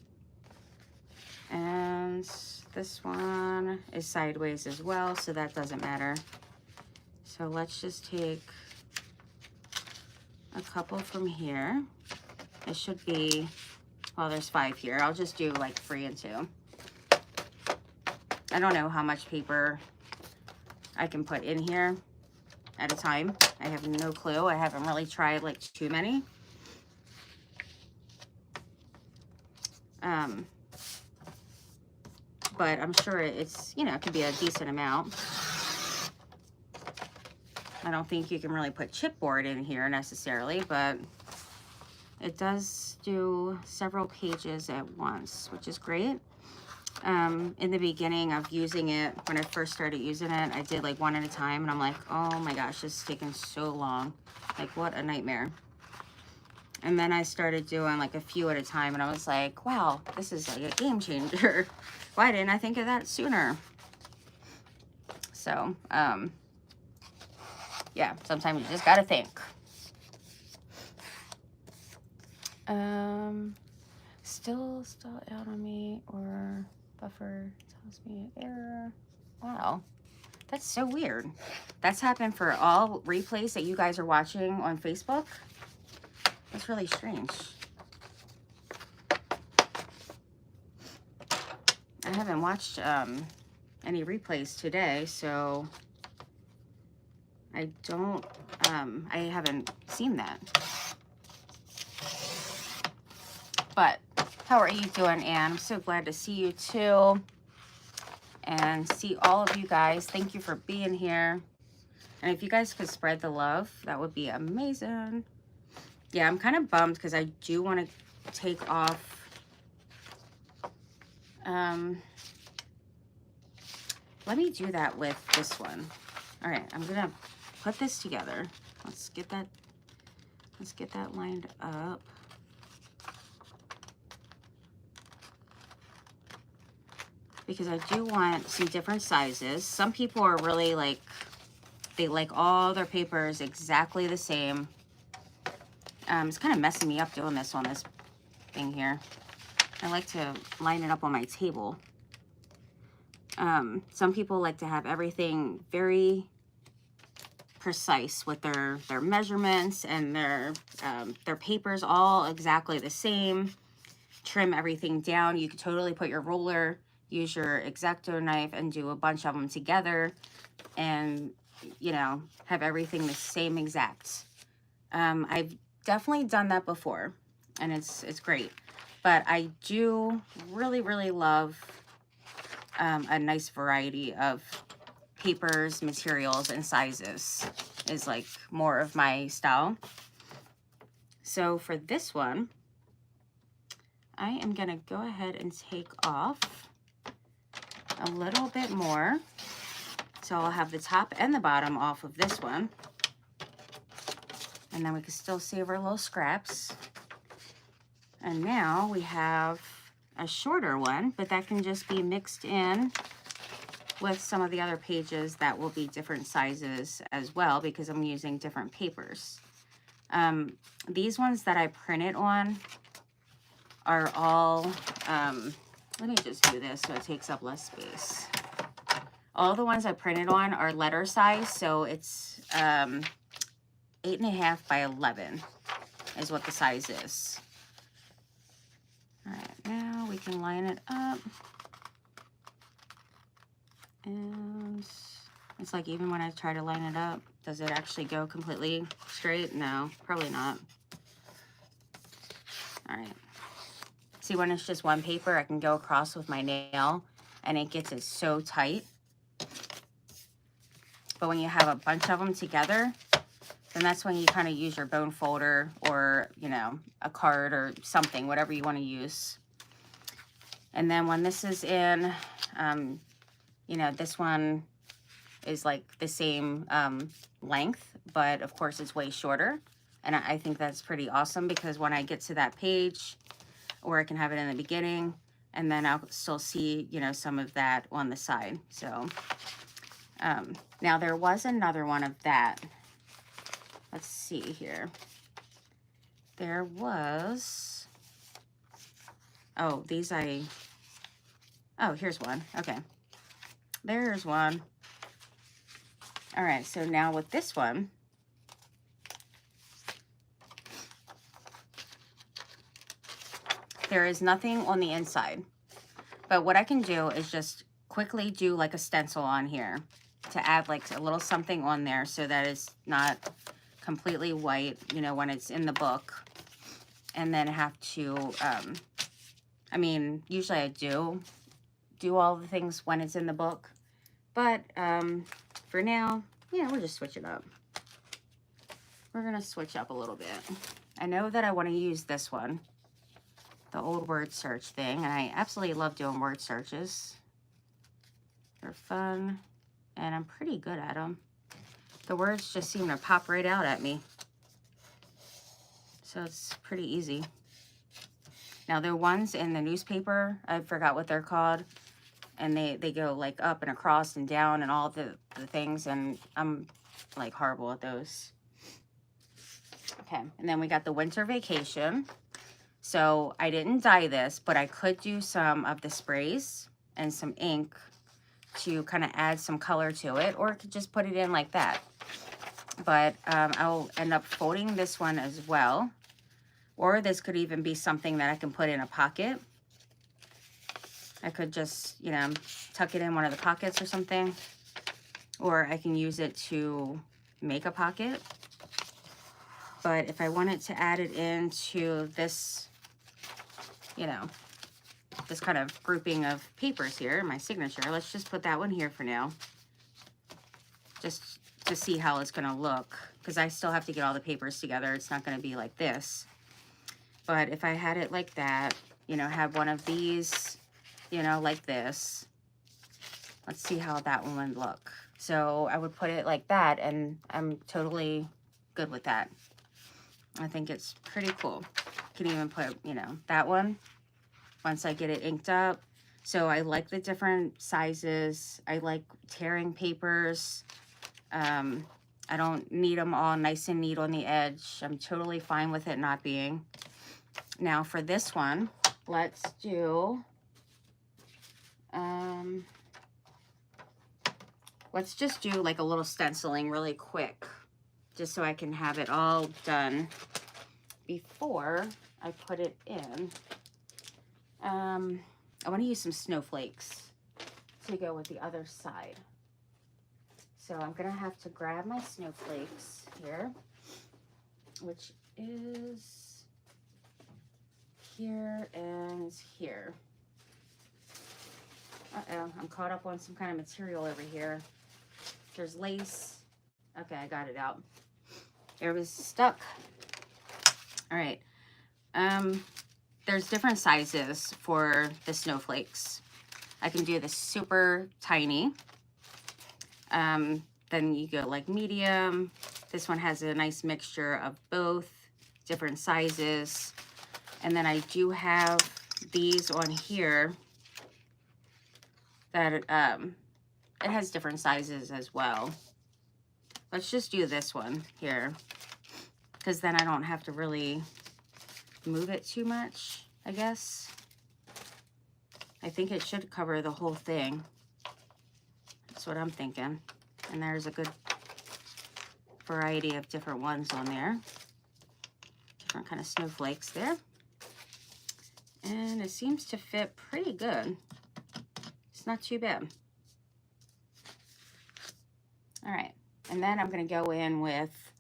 And this one is sideways as well, so that doesn't matter. So let's just take a couple from here. It should be, well, there's 5 here. I'll just do like 3 and 2. I don't know how much paper I can put in here at a time. I have no clue. I haven't really tried like too many. But I'm sure it's, you know, it could be a decent amount. I don't think you can really put chipboard in here necessarily, but it does do several pages at once, which is great. In the beginning of using it, when I first started using it, I did like 1 at a time, and I'm like, oh my gosh, this is taking so long. Like, what a nightmare. And then I started doing like a few at a time, and I was like, wow, this is like a game changer. Why didn't I think of that sooner? So, yeah, sometimes you just gotta think. Still out on me, or buffer tells me error. Wow, that's so weird. That's happened for all replays that you guys are watching on Facebook. That's really strange. I haven't watched any replays today, so I don't, I haven't seen that. But how are you doing, Anne? I'm so glad to see you too. And see all of you guys. Thank you for being here. And if you guys could spread the love, that would be amazing. Yeah, I'm kind of bummed because I do want to take off. Let me do that with this one. All right, I'm gonna put this together. Let's get that lined up. Because I do want some different sizes. Some people are really like, they like all their papers exactly the same. It's kind of messing me up doing this on this thing here. I like to line it up on my table. Some people like to have everything very precise with their measurements and their papers all exactly the same. Trim everything down. You could totally put your ruler, use your X-Acto knife, and do a bunch of them together, and you know, have everything the same exact. I've definitely done that before, and it's great. But I do really love a nice variety of papers, materials, and sizes is like more of my style. So for this one, I am gonna go ahead and take off a little bit more. So I'll have the top and the bottom off of this one. And then we can still save our little scraps. And now we have a shorter one, but that can just be mixed in with some of the other pages that will be different sizes as well, because I'm using different papers. These ones that I printed on are all, let me just do this so it takes up less space. All the ones I printed on are letter size, so it's 8.5 by 11 is what the size is. All right, now we can line it up. And it's like, even when I try to line it up, does it actually go completely straight? No, probably not. All right. See, when it's just one paper, I can go across with my nail and it gets it so tight. But when you have a bunch of them together, then that's when you kind of use your bone folder or, you know, a card or something, whatever you want to use. And then when this is in, you know, this one is like the same length, but of course it's way shorter. And I think that's pretty awesome, because when I get to that page, or I can have it in the beginning, and then I'll still see, you know, some of that on the side. So now there was another one of that. Let's see here. There was, oh, these oh, here's one. Okay. There's one. All right, so now with this one, there is nothing on the inside. But what I can do is just quickly do like a stencil on here to add like a little something on there so that it's not completely white, you know, when it's in the book. And then have to, I mean, usually I do all the things when it's in the book. But for now, yeah, we'll just switch it up. We're going to switch up a little bit. I know that I want to use this one, the old word search thing, and I absolutely love doing word searches. They're fun, and I'm pretty good at them. The words just seem to pop right out at me. So it's pretty easy. Now, the ones in the newspaper, I forgot what they're called, and they go like up and across and down and all the things, and I'm like horrible at those. Okay, and then we got the winter vacation. So I didn't dye this, but I could do some of the sprays and some ink to kind of add some color to it, or I could just put it in like that. But I'll end up folding this one as well. Or this could even be something that I can put in a pocket. I could just, you know, tuck it in one of the pockets or something. Or I can use it to make a pocket. But if I wanted to add it into this, you know, this kind of grouping of papers here, my signature, let's just put that one here for now. Just to see how it's going to look. Because I still have to get all the papers together. It's not going to be like this. But if I had it like that, you know, have one of these, you know, like this. Let's see how that one would look. So I would put it like that, and I'm totally good with that. I think it's pretty cool. Can even put, you know, that one once I get it inked up. So I like the different sizes. I like tearing papers. I don't need them all nice and neat on the edge. I'm totally fine with it not being. Now for this one, let's do, let's just do like a little stenciling really quick, just so I can have it all done before I put it in. I want to use some snowflakes to go with the other side. So I'm going to have to grab my snowflakes here, which is here and here. Uh-oh, I'm caught up on some kind of material over here. There's lace. Okay, I got it out. It was stuck. All right. There's different sizes for the snowflakes. I can do the super tiny. Then you go like medium. This one has a nice mixture of both different sizes. And then I do have these on here that it has different sizes as well. Let's just do this one here, because then I don't have to really move it too much, I guess. I think it should cover the whole thing. That's what I'm thinking. And there's a good variety of different ones on there. Different kind of snowflakes there. And it seems to fit pretty good. It's not too bad. All right. And then I'm going to go in with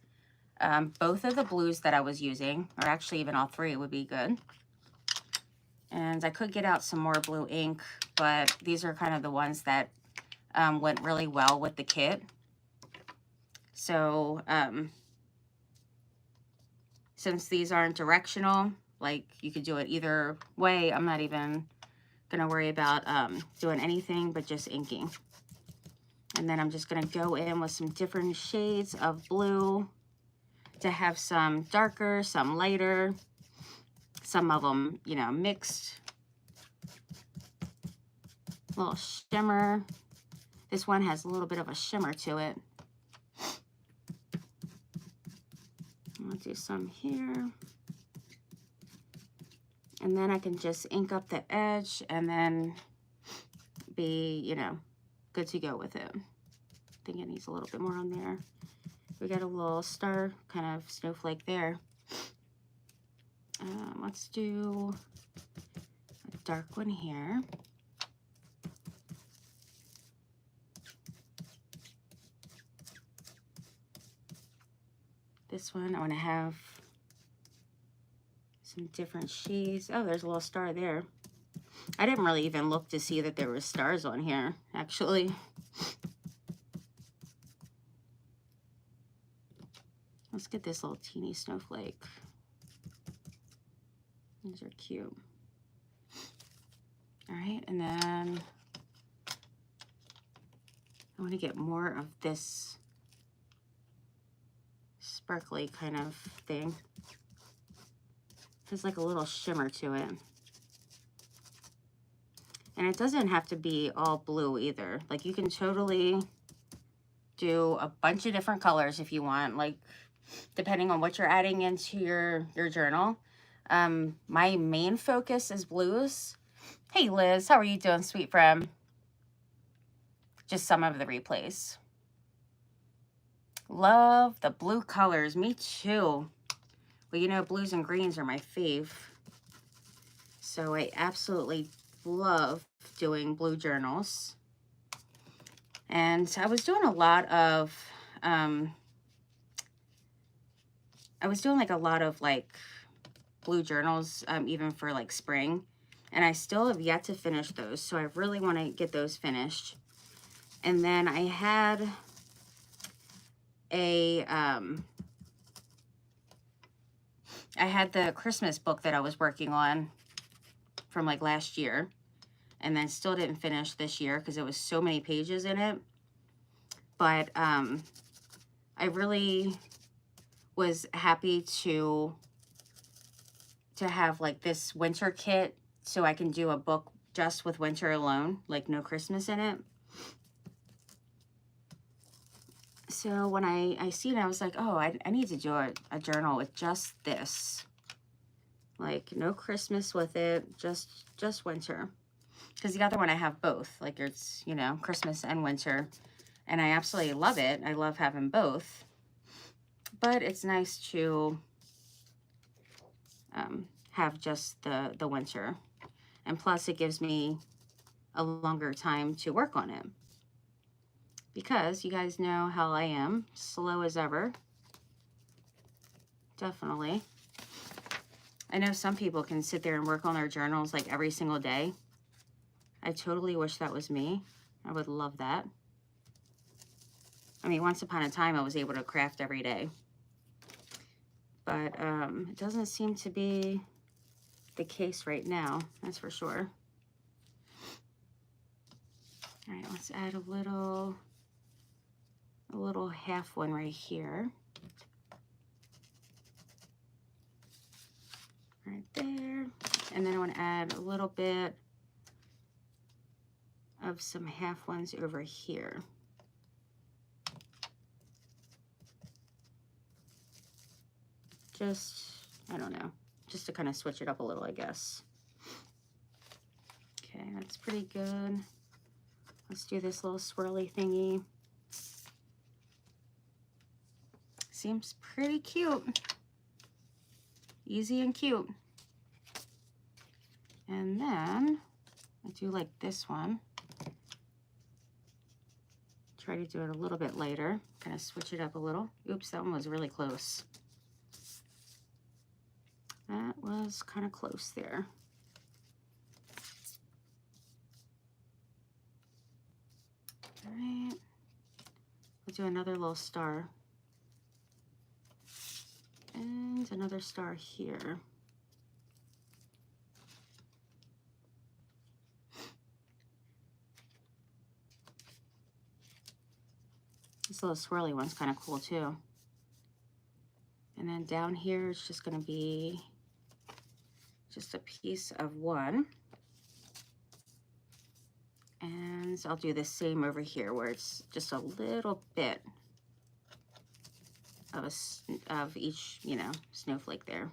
both of the blues that I was using, or actually even all three would be good. And I could get out some more blue ink, but these are kind of the ones that went really well with the kit. So since these aren't directional, like you could do it either way, I'm not even gonna worry about doing anything but just inking. And then I'm just gonna go in with some different shades of blue to have some darker, some lighter, some of them, you know, mixed. A little shimmer. This one has a little bit of a shimmer to it. I'll do some here. And then I can just ink up the edge and then be, you know, good to go with it. I think it needs a little bit more on there. We got a little star kind of snowflake there. Let's do a dark one here. This one, I want to have some different shades. Oh, there's a little star there. I didn't really even look to see that there were stars on here, actually. Let's get this little teeny snowflake. These are cute. All right, and then I want to get more of this sparkly kind of thing. There's like a little shimmer to it. And it doesn't have to be all blue either. Like you can totally do a bunch of different colors if you want, like depending on what you're adding into your journal. My main focus is blues. Hey Liz, how are you doing, sweet friend? Just some of the replays. Love the blue colors. Me too. Well, you know, blues and greens are my fave. So I absolutely love doing blue journals. And I was doing a lot of, I was doing like a lot of like blue journals, even for like spring. And I still have yet to finish those. So I really want to get those finished. And then I had the Christmas book that I was working on from like last year, and then still didn't finish this year because it was so many pages in it. But I really was happy to have like this winter kit so I can do a book just with winter alone, like no Christmas in it. So when I seen it, I was like, oh, I need to do a journal with just this. Like no Christmas with it, just winter. Because the other one I have both. Like it's, you know, Christmas and winter. And I absolutely love it. I love having both. But it's nice to have just the winter. And plus it gives me a longer time to work on it. Because you guys know how I am, slow as ever. Definitely. I know some people can sit there and work on their journals like every single day. I totally wish that was me. I would love that. I mean, once upon a time, I was able to craft every day. But it doesn't seem to be the case right now, that's for sure. All right, let's add a little half one right here. Right there. And then I want to add a little bit of some half ones over here. Just, I don't know, just to kind of switch it up a little, I guess. Okay, that's pretty good. Let's do this little swirly thingy. Seems pretty cute. Easy and cute. And then I do like this one. Try to do it a little bit later. Kind of switch it up a little. Oops, that one was really close. That was kind of close there. All right. We'll do another little star. And another star here. This little swirly one's kind of cool too. And then down here it's just going to be just a piece of one. And I'll do the same over here where it's just a little bit of each, you know, snowflake there.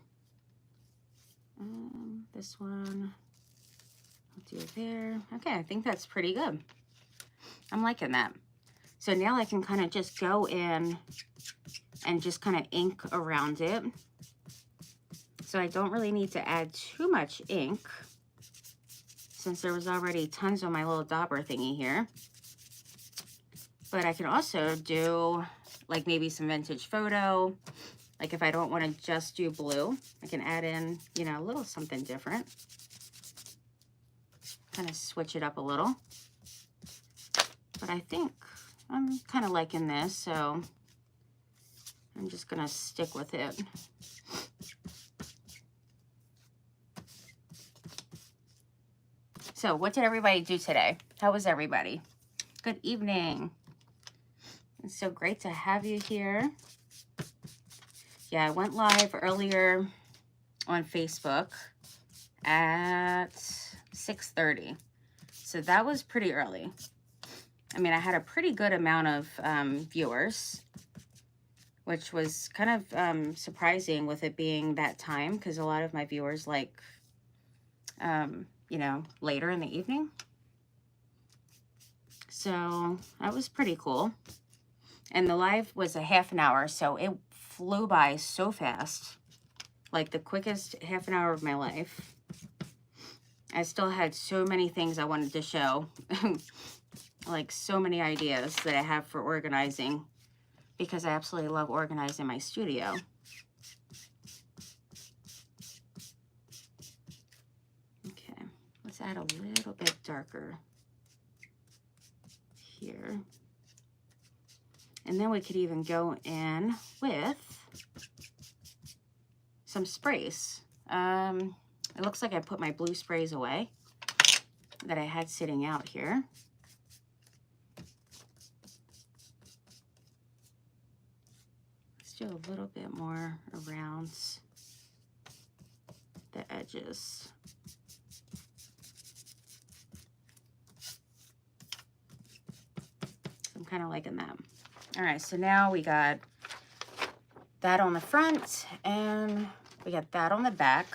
This one I'll do there. Okay, I think that's pretty good. I'm liking that. So now I can kind of just go in and just kind of ink around it. So I don't really need to add too much ink since there was already tons on my little dauber thingy here. But I can also do like maybe some vintage photo. Like if I don't want to just do blue, I can add in, you know, a little something different. Kind of switch it up a little. But I think I'm kind of liking this, so I'm just going to stick with it. So what did everybody do today? How was everybody? Good evening. It's so great to have you here. Yeah, I went live earlier on Facebook at 6:30. So that was pretty early. I mean, I had a pretty good amount of viewers, which was kind of surprising with it being that time, because a lot of my viewers like, you know, later in the evening. So that was pretty cool. And the live was a half an hour, so it flew by so fast. Like the quickest half an hour of my life. I still had so many things I wanted to show. Like so many ideas that I have for organizing, because I absolutely love organizing my studio. Okay, let's add a little bit darker here. And then we could even go in with some sprays. It looks like I put my blue sprays away that I had sitting out here. Let's do a little bit more around the edges. I'm kind of liking that. All right, so now we got that on the front and we got that on the back.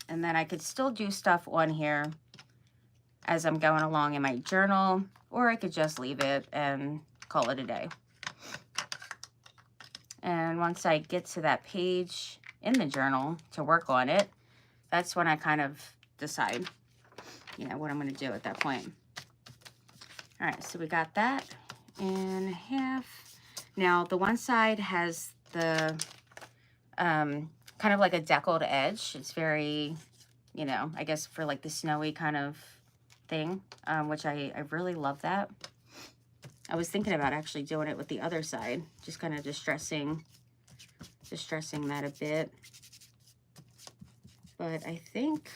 And then I could still do stuff on here as I'm going along in my journal, or I could just leave it and call it a day. And once I get to that page in the journal to work on it, that's when I kind of decide, you know, what I'm going to do at that point. All right, so we got that in half. Now the one side has the kind of like a deckled edge. It's very, you know, I guess for like the snowy kind of thing, which I really love that. I was thinking about actually doing it with the other side, just kind of distressing that a bit. But I think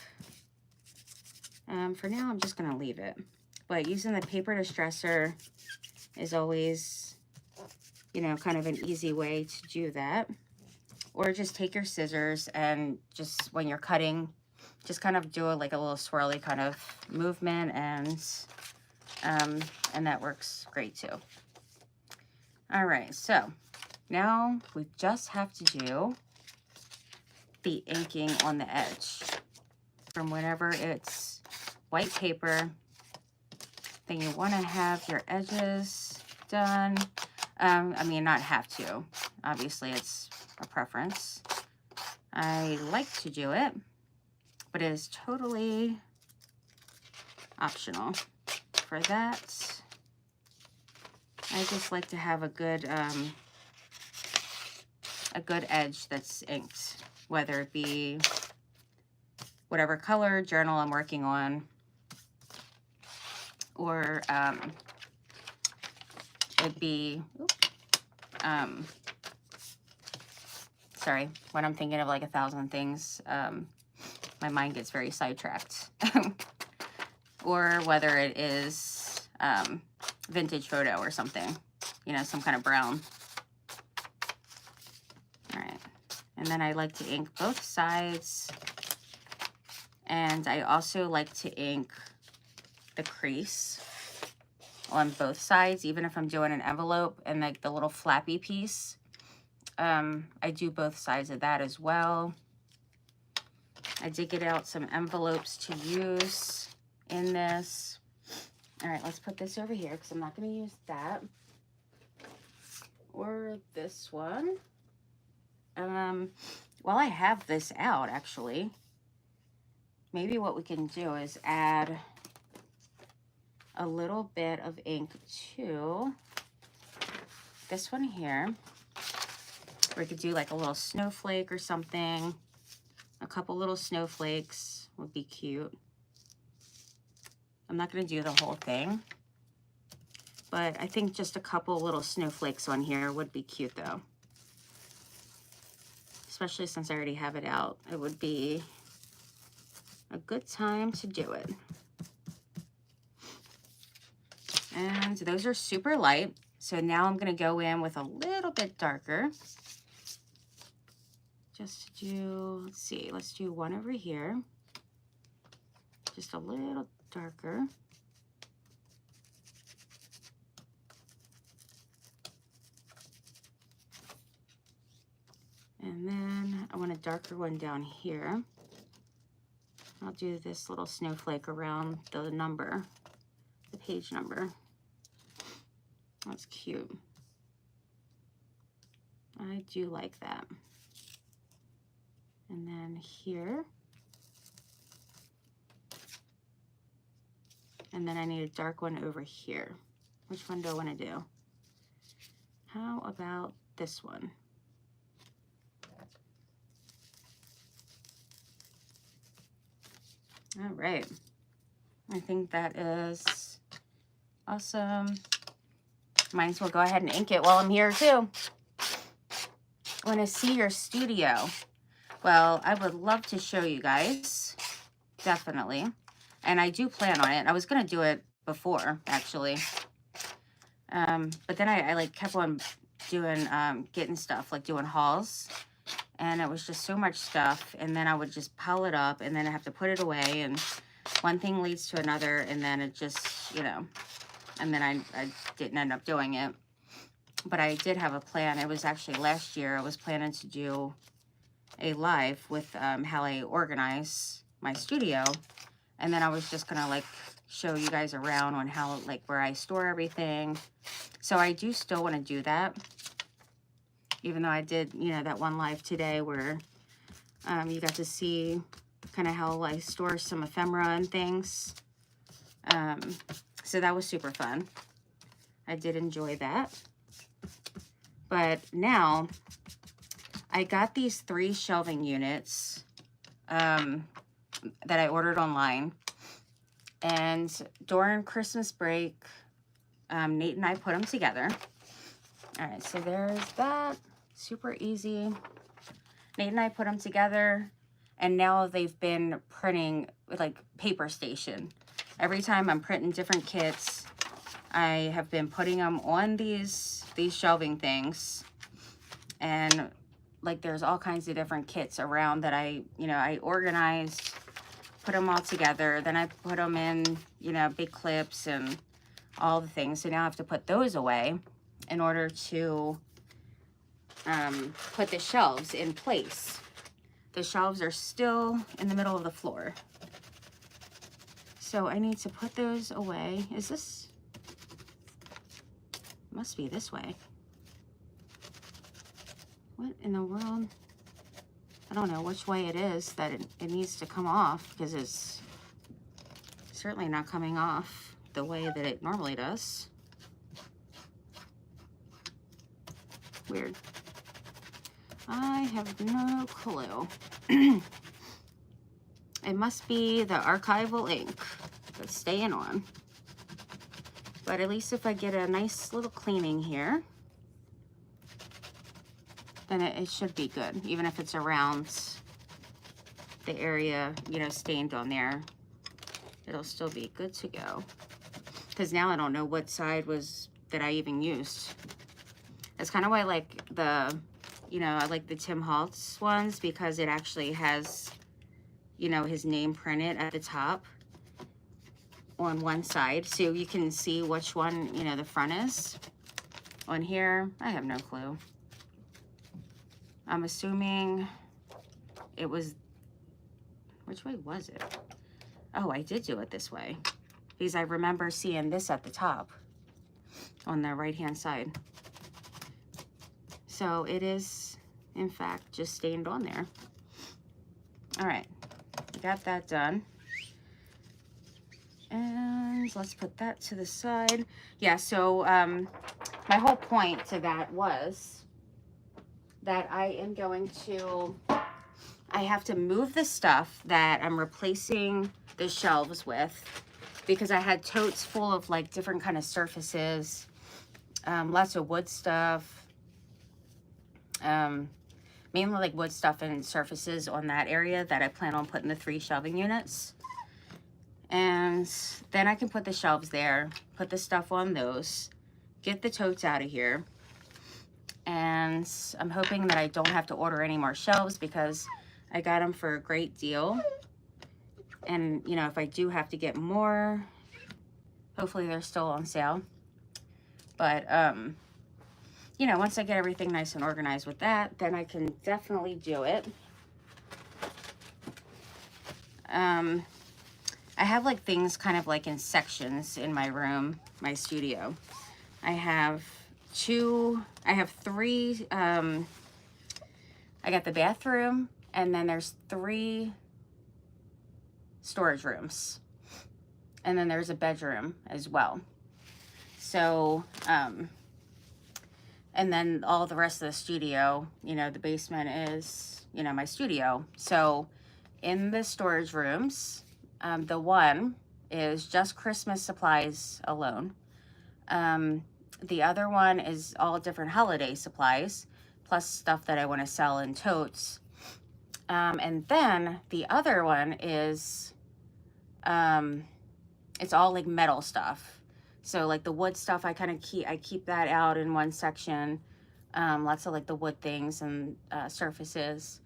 for now I'm just going to leave it. But using the paper distresser is always, you know, kind of an easy way to do that. Or just take your scissors and just when you're cutting, just kind of do like a little swirly kind of movement, and that works great too. All right, so now we just have to do the inking on the edge. From whenever it's white paper, then you want to have your edges done. I mean, not have to. Obviously, it's a preference. I like to do it, but it is totally optional. For that, I just like to have a good edge that's inked, whether it be whatever color journal I'm working on, or it'd be, sorry, when I'm thinking of like 1,000 things, my mind gets very sidetracked. Or whether it is vintage photo or something, you know, some kind of brown. All right, and then I like to ink both sides, and I also like to ink the crease on both sides, even if I'm doing an envelope and like the little flappy piece. I do both sides of that as well. I did get out some envelopes to use in this. All right, let's put this over here because I'm not going to use that or this one. While I have this out, actually, maybe what we can do is add a little bit of ink to this one here. Or we could do like a little snowflake or something. A couple little snowflakes would be cute. I'm not going to do the whole thing, but I think just a couple little snowflakes on here would be cute though. Especially since I already have it out. It would be a good time to do it. And those are super light. So now I'm going to go in with a little bit darker. Just to do, let's see, let's do one over here. Just a little darker. And then I want a darker one down here. I'll do this little snowflake around the number, the page number. That's cute. I do like that. And then here, And then I need a dark one over here. Which one do I want to do? How about this one? All right. I think that is awesome. Might as well go ahead and ink it while I'm here too. I want to see your studio. Well, I would love to show you guys. Definitely. And I do plan on it. I was going to do it before, actually. But then I like kept on doing, getting stuff, like doing hauls. And it was just so much stuff. And then I would just pile it up and then I have to put it away. And one thing leads to another. And then it just, you know, and then I didn't end up doing it. But I did have a plan. It was actually last year. I was planning to do a live with how I organize my studio. And then I was just going to like show you guys around on how, like, where I store everything. So I do still want to do that. Even though I did, you know, that one live today where you got to see kind of how I store some ephemera and things. So that was super fun. I did enjoy that. But now I got these 3 shelving units that I ordered online. And during Christmas break, Nate and I put them together. All right, so there's that. Super easy. Nate and I put them together. And now they've been printing like paper station. Every time I'm printing different kits, I have been putting them on these shelving things. And like there's all kinds of different kits around that I organized, put them all together. Then I put them in, you know, big clips and all the things. So now I have to put those away in order to put the shelves in place. The shelves are still in the middle of the floor. So I need to put those away. Is this? Must be this way. What in the world? I don't know which way it is that it needs to come off, because it's certainly not coming off the way that it normally does. Weird. I have no clue. It must be the archival ink that's staying on. But at least if I get a nice little cleaning here, then it should be good. Even if it's around the area, you know, stained on there, it'll still be good to go. Because now I don't know what side was that I even used. That's kind of why I like the, you know, I like the Tim Holtz ones, because it actually has, you know, his name printed at the top on one side. So you can see which one, you know, the front is. On here, I have no clue. I'm assuming it was, which way was it? Oh, I did do it this way, because I remember seeing this at the top on the right-hand side. So it is, in fact, just stained on there. All right, got that done. And let's put that to the side. Yeah, so my whole point to that was that I am going to, I have to move the stuff that I'm replacing the shelves with, because I had totes full of like different kind of surfaces, lots of wood stuff, mainly like wood stuff and surfaces on that area that I plan on putting the 3 shelving units. And then I can put the shelves there, put the stuff on those, get the totes out of here. And I'm hoping that I don't have to order any more shelves, because I got them for a great deal. And, you know, if I do have to get more, hopefully they're still on sale. But, you know, once I get everything nice and organized with that, then I can definitely do it. I have like things kind of like in sections in my room, my studio. I have 3, I got the bathroom, and then there's 3 storage rooms. And then there's a bedroom as well. So, and then all the rest of the studio, you know, the basement is, you know, my studio. So in the storage rooms, the one is just Christmas supplies alone. The other one is all different holiday supplies, plus stuff that I want to sell in totes. And then the other one is, it's all like metal stuff. So like the wood stuff, I keep that out in one section. Lots of like the wood things and surfaces.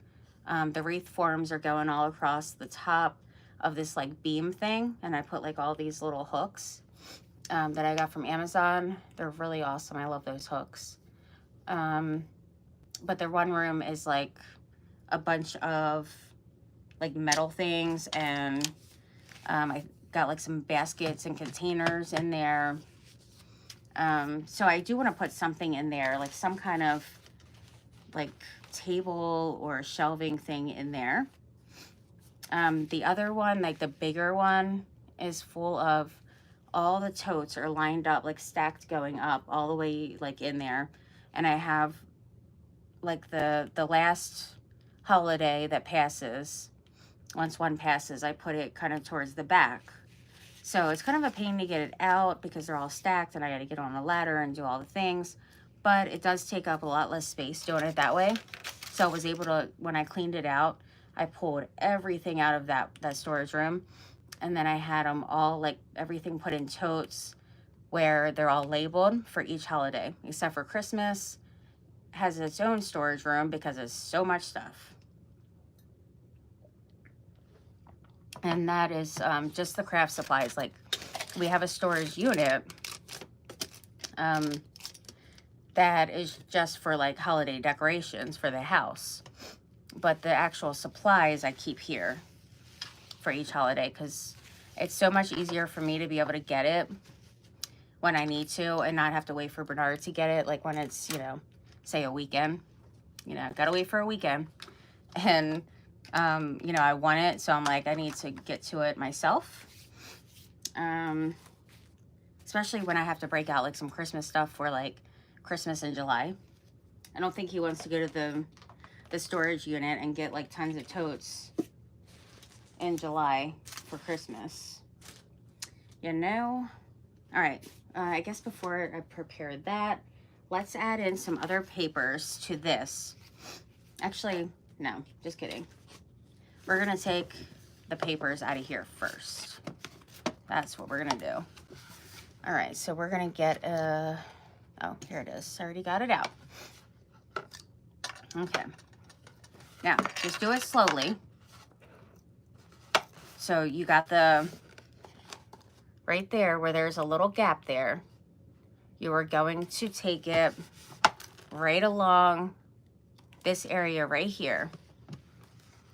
The wreath forms are going all across the top of this like beam thing. And I put like all these little hooks that I got from Amazon. They're really awesome. I love those hooks. But the one room is like a bunch of like metal things, and I got like some baskets and containers in there. So I do want to put something in there, like some kind of like table or shelving thing in there. The other one, like the bigger one, is full of all the totes are lined up, like stacked going up all the way like in there. And I have like the last holiday that passes, once one passes, I put it kind of towards the back. So it's kind of a pain to get it out because they're all stacked and I got to get on a ladder and do all the things. But it does take up a lot less space doing it that way. So I was able to, when I cleaned it out, I pulled everything out of that storage room. And then I had them all, like everything put in totes where they're all labeled for each holiday. Except for Christmas has its own storage room because there's so much stuff. And that is just the craft supplies. Like we have a storage unit that is just for like holiday decorations for the house. But the actual supplies I keep here for each holiday because it's so much easier for me to be able to get it when I need to and not have to wait for Bernard to get it. Like when it's, you know, say a weekend, you know, gotta wait for a weekend. And you know, I want it, so I'm like, I need to get to it myself. Especially when I have to break out like some Christmas stuff for like Christmas in July. I don't think he wants to go to the storage unit and get like tons of totes in July for Christmas. You know? All right, I guess before I prepare that, let's add in some other papers to this. Actually, no, just kidding. We're gonna take the papers out of here first. That's what we're gonna do. All right, so we're gonna get a, oh, here it is. I already got it out. Okay. Now, just do it slowly. So you got the, right there where there's a little gap there. You are going to take it right along this area right here.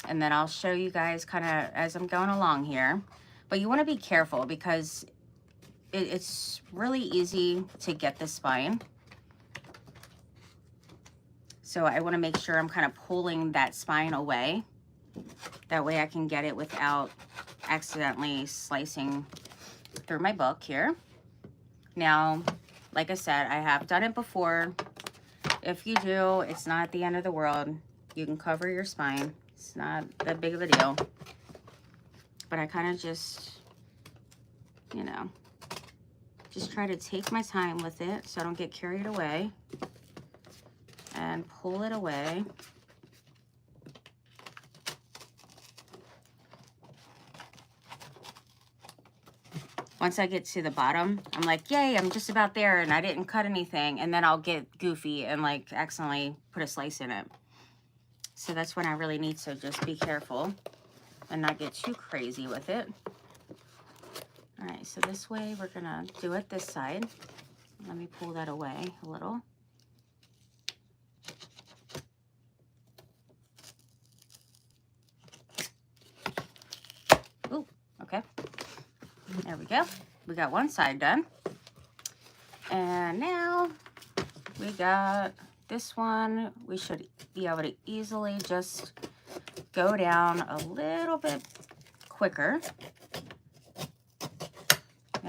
And then I'll show you guys kind of as I'm going along here. But you want to be careful because it's really easy to get the spine. So I want to make sure I'm kind of pulling that spine away. That way I can get it without accidentally slicing through my book here. Now, like I said, I have done it before. If you do, it's not the end of the world. You can cover your spine. It's not that big of a deal. But I kind of just, you know, just try to take my time with it so I don't get carried away. And pull it away. Once I get to the bottom, I'm like, yay, I'm just about there and I didn't cut anything. And then I'll get goofy and like accidentally put a slice in it. So that's when I really need to just be careful and not get too crazy with it. All right, so this way we're gonna do it this side. Let me pull that away a little. Ooh, okay. There we go. We got one side done. And now we got this one. We should be able to easily just go down a little bit quicker.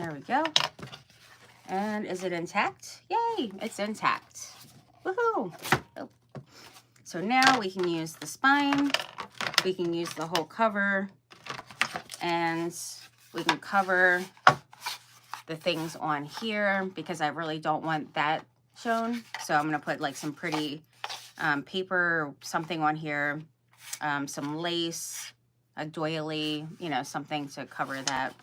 There we go. And is it intact? Yay, it's intact. Woohoo! Oh. So now we can use the spine, we can use the whole cover, and we can cover the things on here because I really don't want that shown. So I'm going to put like some pretty paper, something on here, some lace, a doily, you know, something to cover that.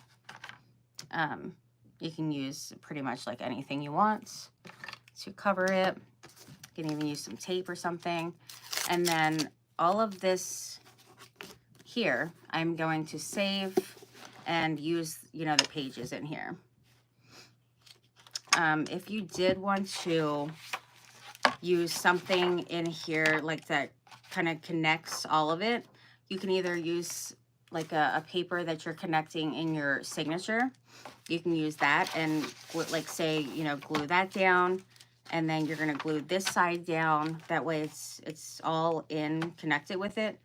You can use pretty much like anything you want to cover it. You can even use some tape or something. And then all of this here, I'm going to save and use, you know, the pages in here. If you did want to use something in here like that kind of connects all of it, you can either use like a paper that you're connecting in your signature. You can use that and like say, you know, glue that down, and then you're going to glue this side down. That way it's all in connected with it.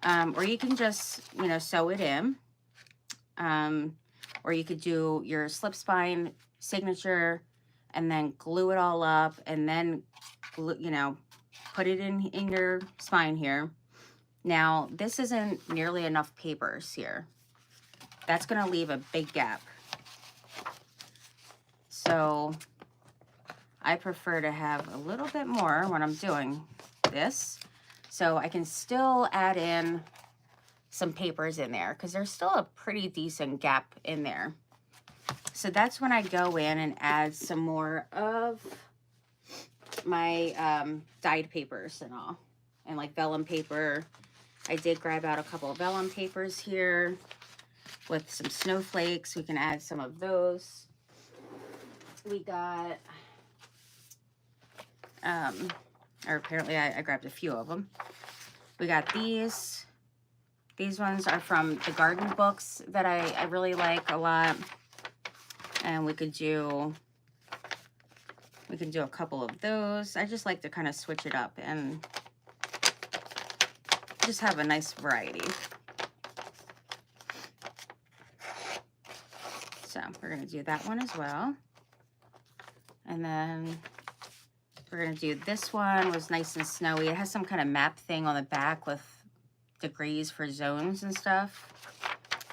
Or you can just, you know, sew it in. Or you could do your slip spine signature and then glue it all up, and then glue, you know, put it in your spine here. Now, this isn't nearly enough papers here. That's going to leave a big gap. So I prefer to have a little bit more when I'm doing this, so I can still add in some papers in there because there's still a pretty decent gap in there. So that's when I go in and add some more of my dyed papers and all, and like vellum paper. I did grab out a couple of vellum papers here with some snowflakes. We can add some of those. We got, or apparently I grabbed a few of them. We got these. These ones are from the garden books that I really like a lot. And we can do a couple of those. I just like to kind of switch it up and just have a nice variety. So we're going to do that one as well. And then we're going to do this one. It was nice and snowy. It has some kind of map thing on the back with degrees for zones and stuff.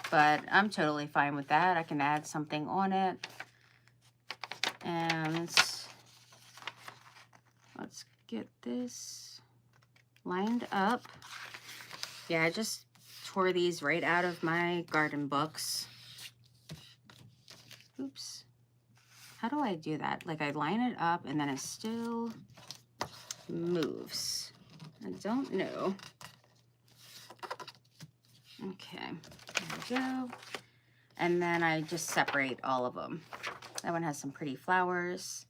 But I'm totally fine with that. I can add something on it. And let's get this lined up. Yeah, I just tore these right out of my garden books. Oops. How do I do that? Like I line it up and then it still moves. I don't know. Okay, there we go. And then I just separate all of them. That one has some pretty flowers.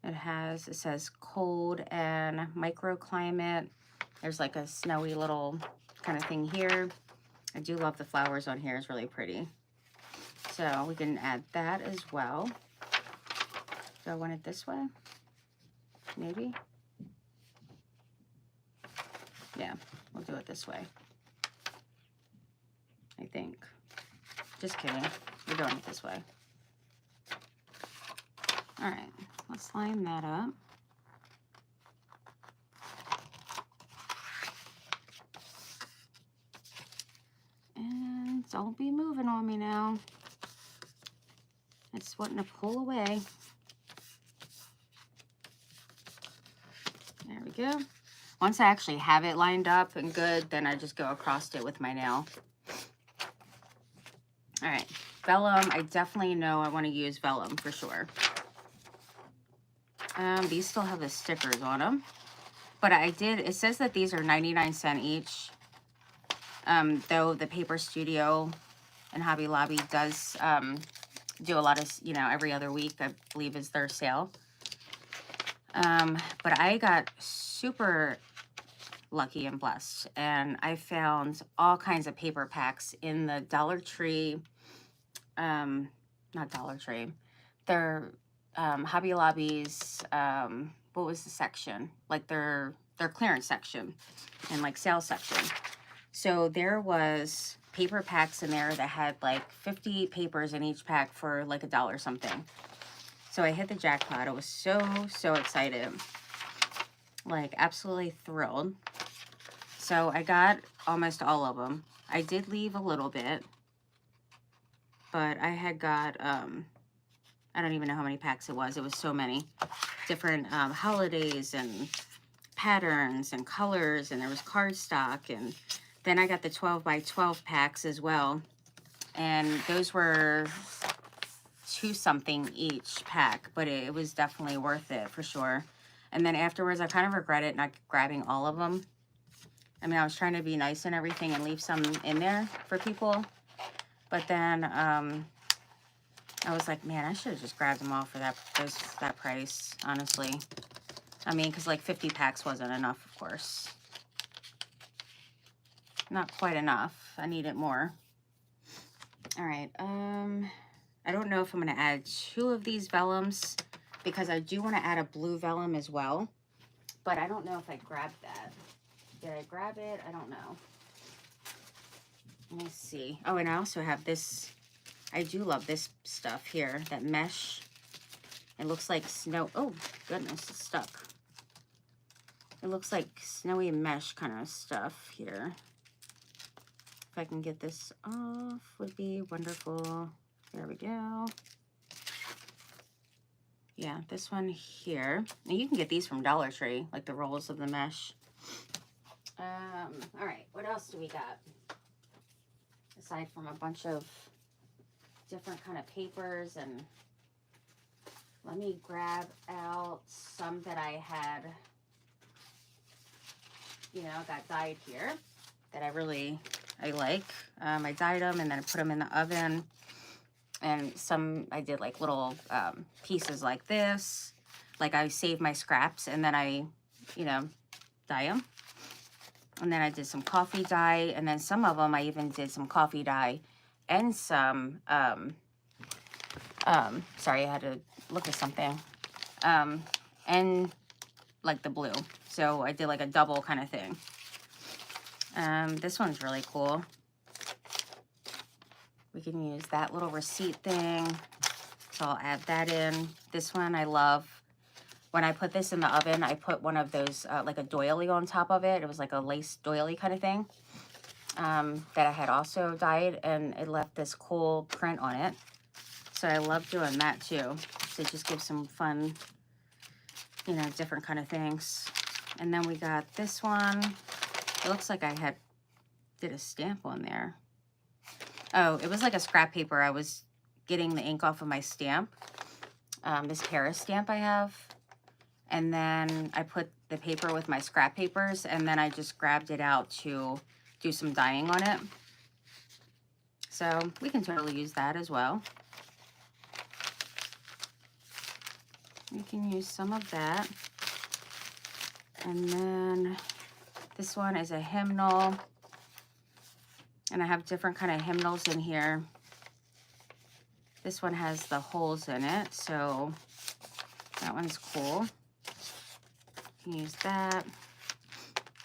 It says cold and microclimate. There's like a snowy little kind of thing here. I do love the flowers on here. It's really pretty. So we can add that as well. Do I want it this way? Maybe? Yeah, we'll do it this way. I think. Just kidding. We're doing it this way. All right, let's line that up. And don't be moving on me now. It's wanting to pull away. There we go. Once I actually have it lined up and good, then I just go across it with my nail. All right, vellum. I definitely know I want to use vellum for sure. These still have the stickers on them, but it says that these are 99 cents each. Though the Paper Studio and Hobby Lobby does do a lot of, you know, every other week, I believe is their sale. But I got super lucky and blessed, and I found all kinds of paper packs in the Dollar Tree, not Dollar Tree, they're Hobby Lobby's, what was the section? Like their clearance section and like sale section. So there was paper packs in there that had like 50 papers in each pack for like $1 something. So I hit the jackpot. I was so excited. Like absolutely thrilled. So I got almost all of them. I did leave a little bit, but I had got, I don't even know how many packs it was. It was so many different holidays and patterns and colors, and there was cardstock, and then I got the 12 by 12 packs as well, and those were $2 something each pack, but it was definitely worth it for sure. And then afterwards I kind of regretted not grabbing all of them. I mean, I was trying to be nice and everything and leave some in there for people, but then I was like, man, I should have just grabbed them all for that price, honestly. I mean, because like 50 packs wasn't enough, of course. Not quite enough. I needed more. All right. I don't know if I'm going to add 2 of these vellums because I do want to add a blue vellum as well. But I don't know if I grabbed that. Did I grab it? I don't know. Let me see. Oh, and I also have this. I do love this stuff here. That mesh. It looks like snow. Oh, goodness. It's stuck. It looks like snowy mesh kind of stuff here. If I can get this off, would be wonderful. There we go. Yeah, this one here. And you can get these from Dollar Tree, like the rolls of the mesh. All right, what else do we got? Aside from a bunch of different kind of papers, and let me grab out some that I had, you know, got dyed here that I like. I dyed them and then I put them in the oven, and some I did like little pieces like this. Like I saved my scraps and then I, you know, dye them. And then I did some coffee dye, and then some of them I even did some coffee dye and some, sorry, I had to look at something, and like the blue. So I did like a double kind of thing. This one's really cool. We can use that little receipt thing, so I'll add that in. This one I love. When I put this in the oven, I put one of those, like a doily on top of it. It was like a lace doily kind of thing, that I had also dyed, and it left this cool print on it. So I love doing that too. So it just gives some fun, you know, different kind of things. And then we got this one. It looks like I did a stamp on there. Oh, it was like a scrap paper. I was getting the ink off of my stamp, this Paris stamp I have. And then I put the paper with my scrap papers, and then I just grabbed it out to do some dyeing on it. So we can totally use that as well. We can use some of that. And then this one is a hymnal. And I have different kind of hymnals in here. This one has the holes in it, so that one's cool. Use that.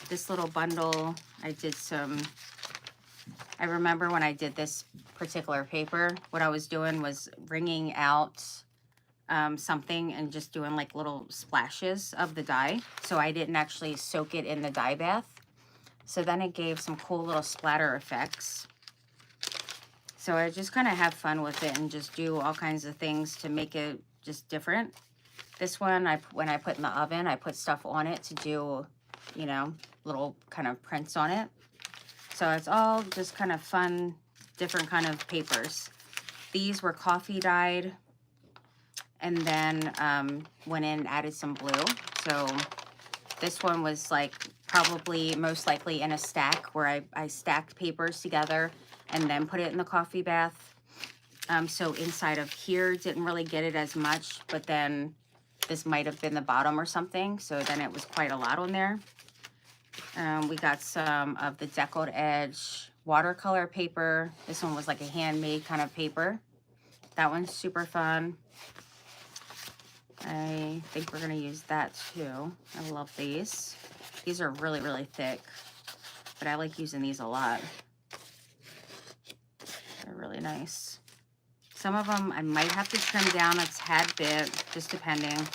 This little bundle, I remember when I did this particular paper, what I was doing was wringing out something and just doing like little splashes of the dye. So I didn't actually soak it in the dye bath. So then it gave some cool little splatter effects. So I just kind of have fun with it and just do all kinds of things to make it just different. This one, when I put in the oven, I put stuff on it to do, you know, little kind of prints on it. So it's all just kind of fun, different kind of papers. These were coffee dyed, and then went in and added some blue. So this one was like probably most likely in a stack where I stacked papers together and then put it in the coffee bath. So inside of here didn't really get it as much, but then this might have been the bottom or something, so then it was quite a lot on there. We got some of the deckled edge watercolor paper. This one was like a handmade kind of paper. That one's super fun. I think we're gonna use that too. I love these. These are really, really thick, but I like using these a lot. They're really nice. Some of them I might have to trim down a tad bit, just depending.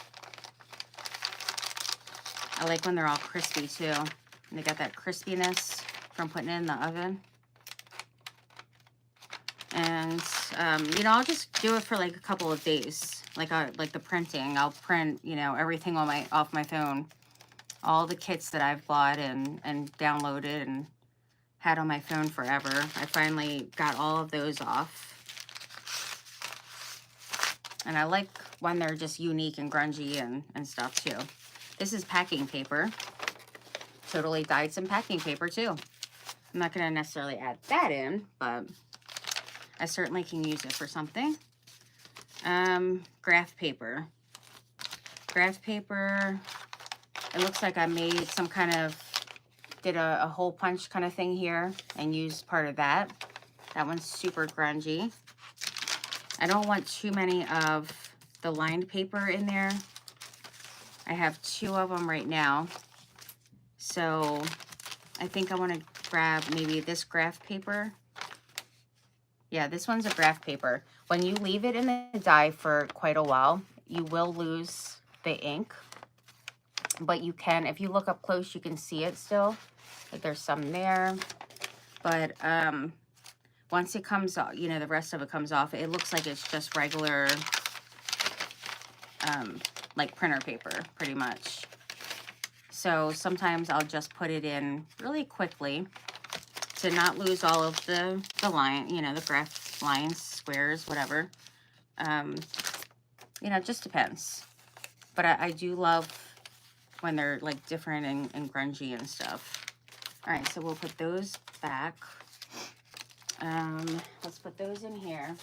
I like when they're all crispy too. And they got that crispiness from putting it in the oven. And, you know, I'll just do it for like a couple of days. Like the printing. I'll print, you know, everything on off my phone. All the kits that I've bought and downloaded and had on my phone forever. I finally got all of those off. And I like when they're just unique and grungy and stuff too. This is packing paper. Totally dyed some packing paper too. I'm not going to necessarily add that in, but I certainly can use it for something. Graph paper. Graph paper, it looks like I made some kind of, did a hole punch kind of thing here and used part of that. That one's super grungy. I don't want too many of the lined paper in there. I have 2 of them right now. So I think I want to grab maybe this graph paper. Yeah, this one's a graph paper. When you leave it in the dye for quite a while, you will lose the ink. But you can, if you look up close, you can see it still. Like there's some there. But once it comes off, you know, the rest of it comes off, it looks like it's just regular, like printer paper, pretty much. So sometimes I'll just put it in really quickly to not lose all of the line, you know, the graph lines, squares, whatever. You know, it just depends. But I do love when they're like different and grungy and stuff. All right, so we'll put those back. Let's put those in here.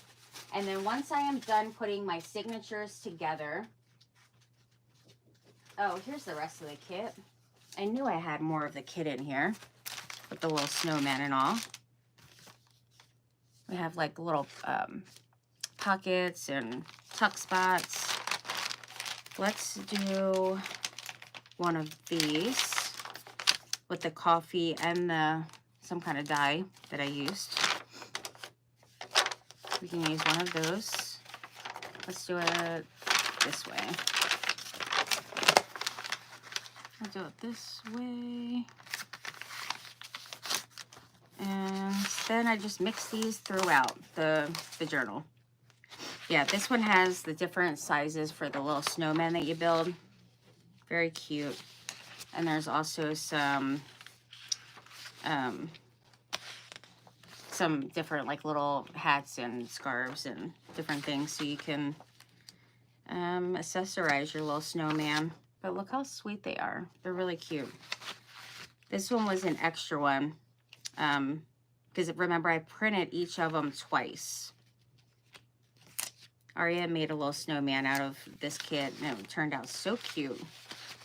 And then once I am done putting my signatures together, oh, here's the rest of the kit. I knew I had more of the kit in here with the little snowman and all. We have like little pockets and tuck spots. Let's do one of these with the coffee and some kind of dye that I used. We can use one of those. Let's do it this way. I'll do it this way. And then I just mix these throughout the journal. Yeah, this one has the different sizes for the little snowman that you build. Very cute. And there's also some different like little hats and scarves and different things so you can accessorize your little snowman. But look how sweet they are. They're really cute. This one was an extra one. Because remember, I printed each of them twice. Aria made a little snowman out of this kit, and it turned out so cute.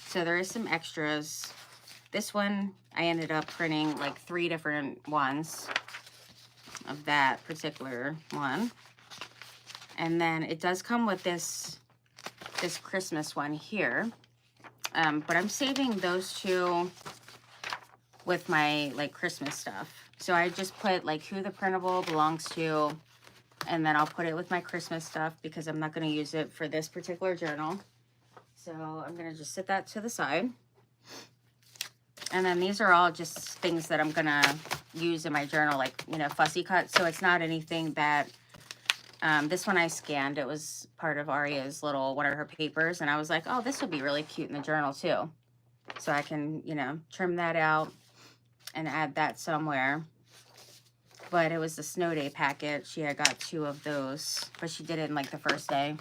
So there is some extras. This one, I ended up printing like 3 different ones of that particular one. And then it does come with this Christmas one here. But I'm saving those 2 with my like Christmas stuff. So I just put like who the printable belongs to, and then I'll put it with my Christmas stuff because I'm not going to use it for this particular journal. So I'm going to just set that to the side. And then these are all just things that I'm going to use in my journal, like, you know, fussy cut. So it's not anything that, this one I scanned. It was part of Aria's little, one of her papers. And I was like, oh, this would be really cute in the journal too. So I can, you know, trim that out and add that somewhere. But it was the snow day packet. She had got 2 of those, but she did it in like the first day.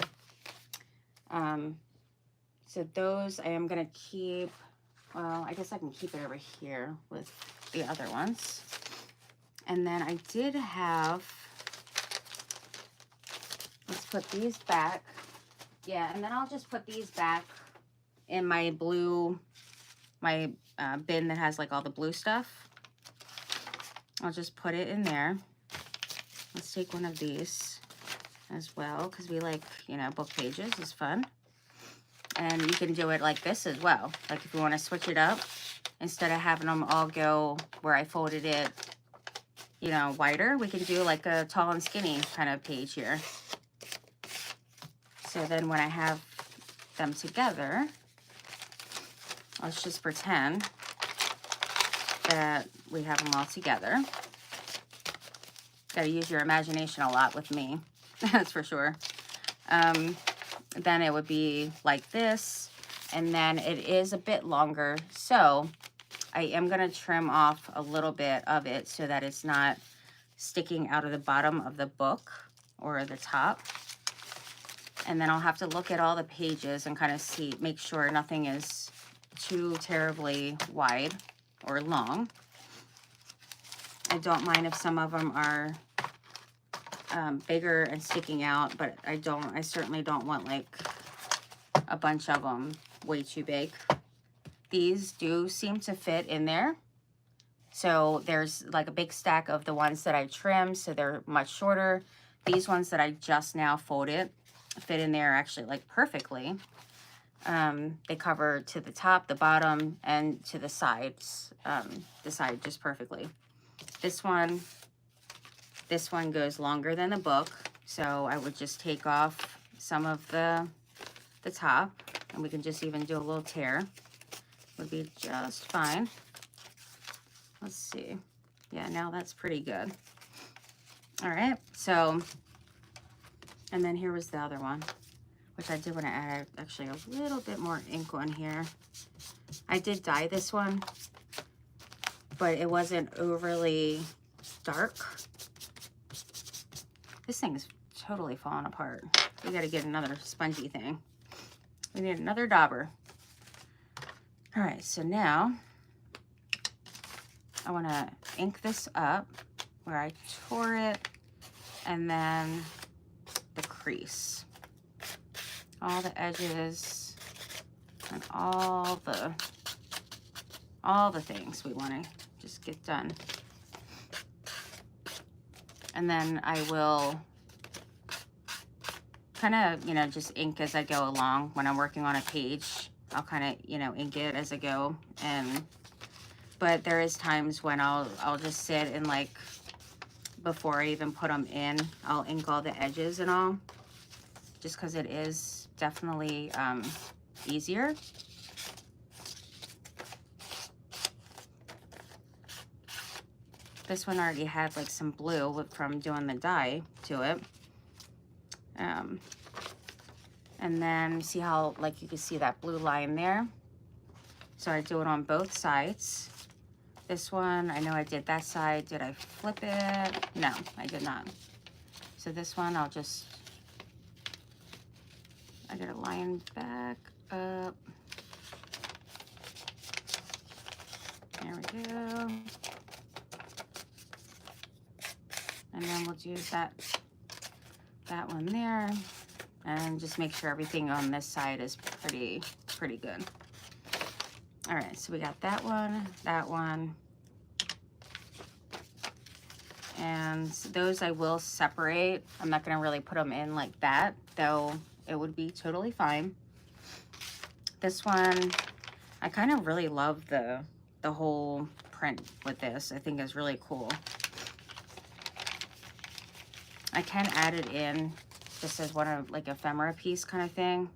So those I am gonna keep. Well, I guess I can keep it over here with the other ones. And then I did have, let's put these back. Yeah, and then I'll just put these back in my blue, my bin that has like all the blue stuff. I'll just put it in there. Let's take one of these as well, because we like, you know, book pages is fun. And you can do it like this as well. Like if you want to switch it up, instead of having them all go where I folded it you know, wider, we can do like a tall and skinny kind of page here. So then when I have them together, let's just pretend that we have them all together. Gotta use your imagination a lot with me, that's for sure. Then it would be like this, and then it is a bit longer, so I am gonna trim off a little bit of it so that it's not sticking out of the bottom of the book or the top. And then I'll have to look at all the pages and kind of see, make sure nothing is too terribly wide or long. I don't mind if some of them are bigger and sticking out, but I certainly don't want like a bunch of them way too big. These do seem to fit in there. So there's like a big stack of the ones that I trimmed, so they're much shorter. These ones that I just now folded fit in there actually like perfectly. They cover to the top, the bottom, and to the sides. The side just perfectly. This one goes longer than the book, so I would just take off some of the top, and we can just even do a little tear. Would be just fine. Let's see. Yeah, now that's pretty good. All right, so, and then here was the other one, which I did want to add actually a little bit more ink on here. I did dye this one, but it wasn't overly dark. This thing is totally falling apart. We got to get another spongy thing. We need another dauber. All right, so now I want to ink this up where I tore it, and then the crease, all the edges, and all the things we want to just get done. And then I will kind of, you know, just ink as I go along. When I'm working on a page, I'll kind of, you know, ink it as I go. But there is times when I'll just sit and like, before I even put them in, I'll ink all the edges and all, just because it is definitely easier. This one already had like some blue from doing the dye to it. And then see how, like, you can see that blue line there. So I do it on both sides. This one, I know I did that side. Did I flip it? No, I did not. So this one, I gotta line back up. There we go. And then we'll do that one there, and just make sure everything on this side is pretty good. All right, so we got that one, and those I will separate. I'm not gonna really put them in like that, though it would be totally fine. This one, I kind of really love the whole print with this. I think is really cool. I can add it in just as one of like ephemera piece kind of thing.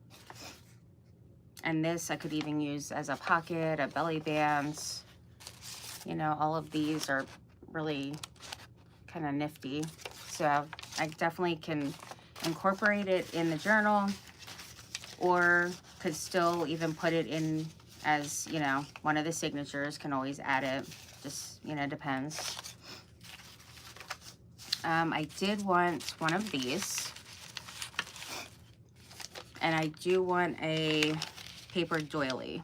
And this I could even use as a pocket, a belly band. You know, all of these are really kind of nifty. So I definitely can incorporate it in the journal, or could still even put it in as, you know, one of the signatures. Can always add it, just, you know, depends. I did want one of these, and I do want a paper doily.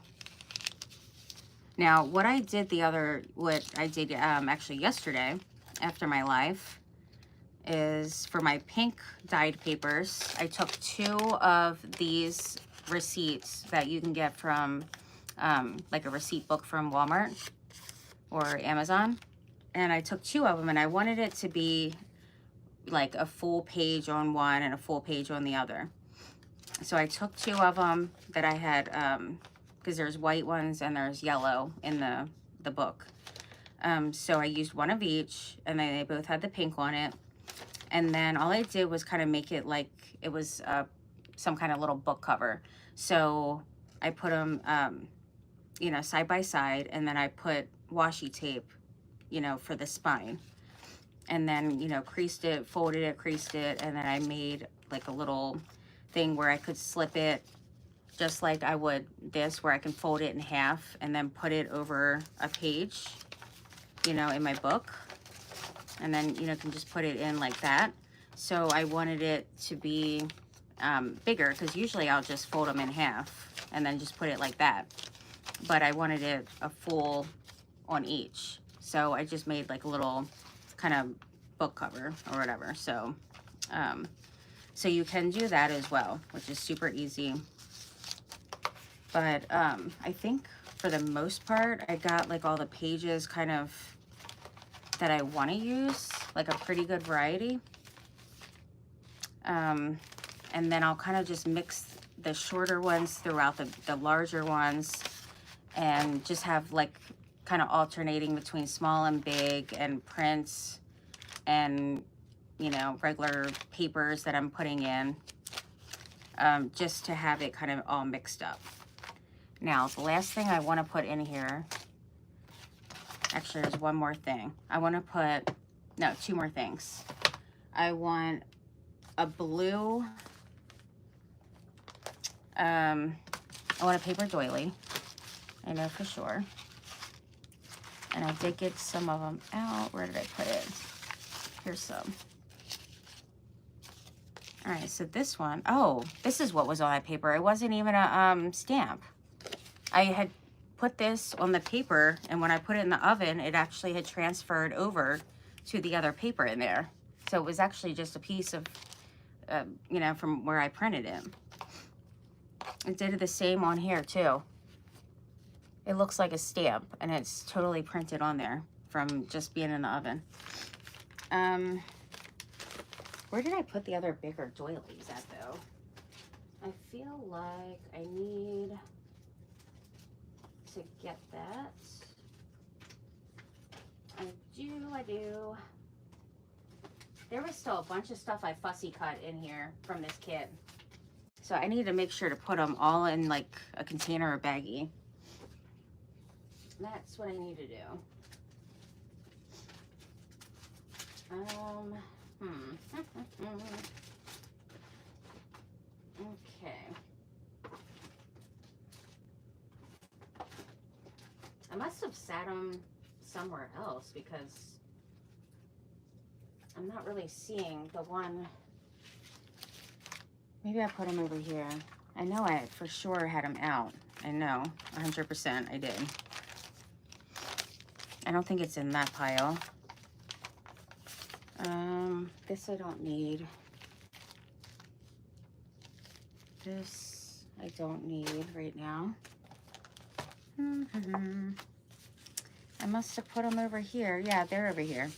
Now, what I did actually yesterday after my live is, for my pink dyed papers, I took 2 of these receipts that you can get from like a receipt book from Walmart or Amazon, and I took 2 of them, and I wanted it to be like a full page on one and a full page on the other. So I took 2 of them that I had, because there's white ones and there's yellow in the book. So I used one of each, and then they both had the pink on it. And then all I did was kind of make it like it was some kind of little book cover. So I put them, you know, side by side, and then I put washi tape, you know, for the spine. And then, you know, creased it, folded it, creased it, and then I made like a little thing where I could slip it just like I would this, where I can fold it in half and then put it over a page, you know, in my book. And then, you know, can just put it in like that. So I wanted it to be bigger, because usually I'll just fold them in half and then just put it like that. But I wanted it a full on each. So I just made like a little kind of book cover or whatever. So, so you can do that as well, which is super easy. But I think for the most part, I got like all the pages kind of that I want to use, like a pretty good variety. And then I'll kind of just mix the shorter ones throughout the larger ones, and just have like kind of alternating between small and big, and prints, and, you know, regular papers that I'm putting in, just to have it kind of all mixed up. Now, the last thing I want to put in here, actually, there's one more thing. I want to put, no, two more things. I want a blue, I want a paper doily. I know for sure. And I did get some of them out. Where did I put it? Here's some. All right, so this one, oh, this is what was on that paper. It wasn't even a stamp. I had put this on the paper, and when I put it in the oven, it actually had transferred over to the other paper in there. So it was actually just a piece of, you know, from where I printed it. It did the same on here too. It looks like a stamp, and it's totally printed on there from just being in the oven. Where did I put the other bigger doilies at though? I feel like I need to get that. I do. There was still a bunch of stuff I fussy cut in here from this kit. So I need to make sure to put them all in like a container or baggie. That's what I need to do. Okay. I must have sat them somewhere else, because I'm not really seeing the one. Maybe I put them over here. I know I for sure had them out. I know, 100% I did. I don't think it's in that pile. This I don't need. This I don't need right now. I must have put them over here. Yeah, they're over here.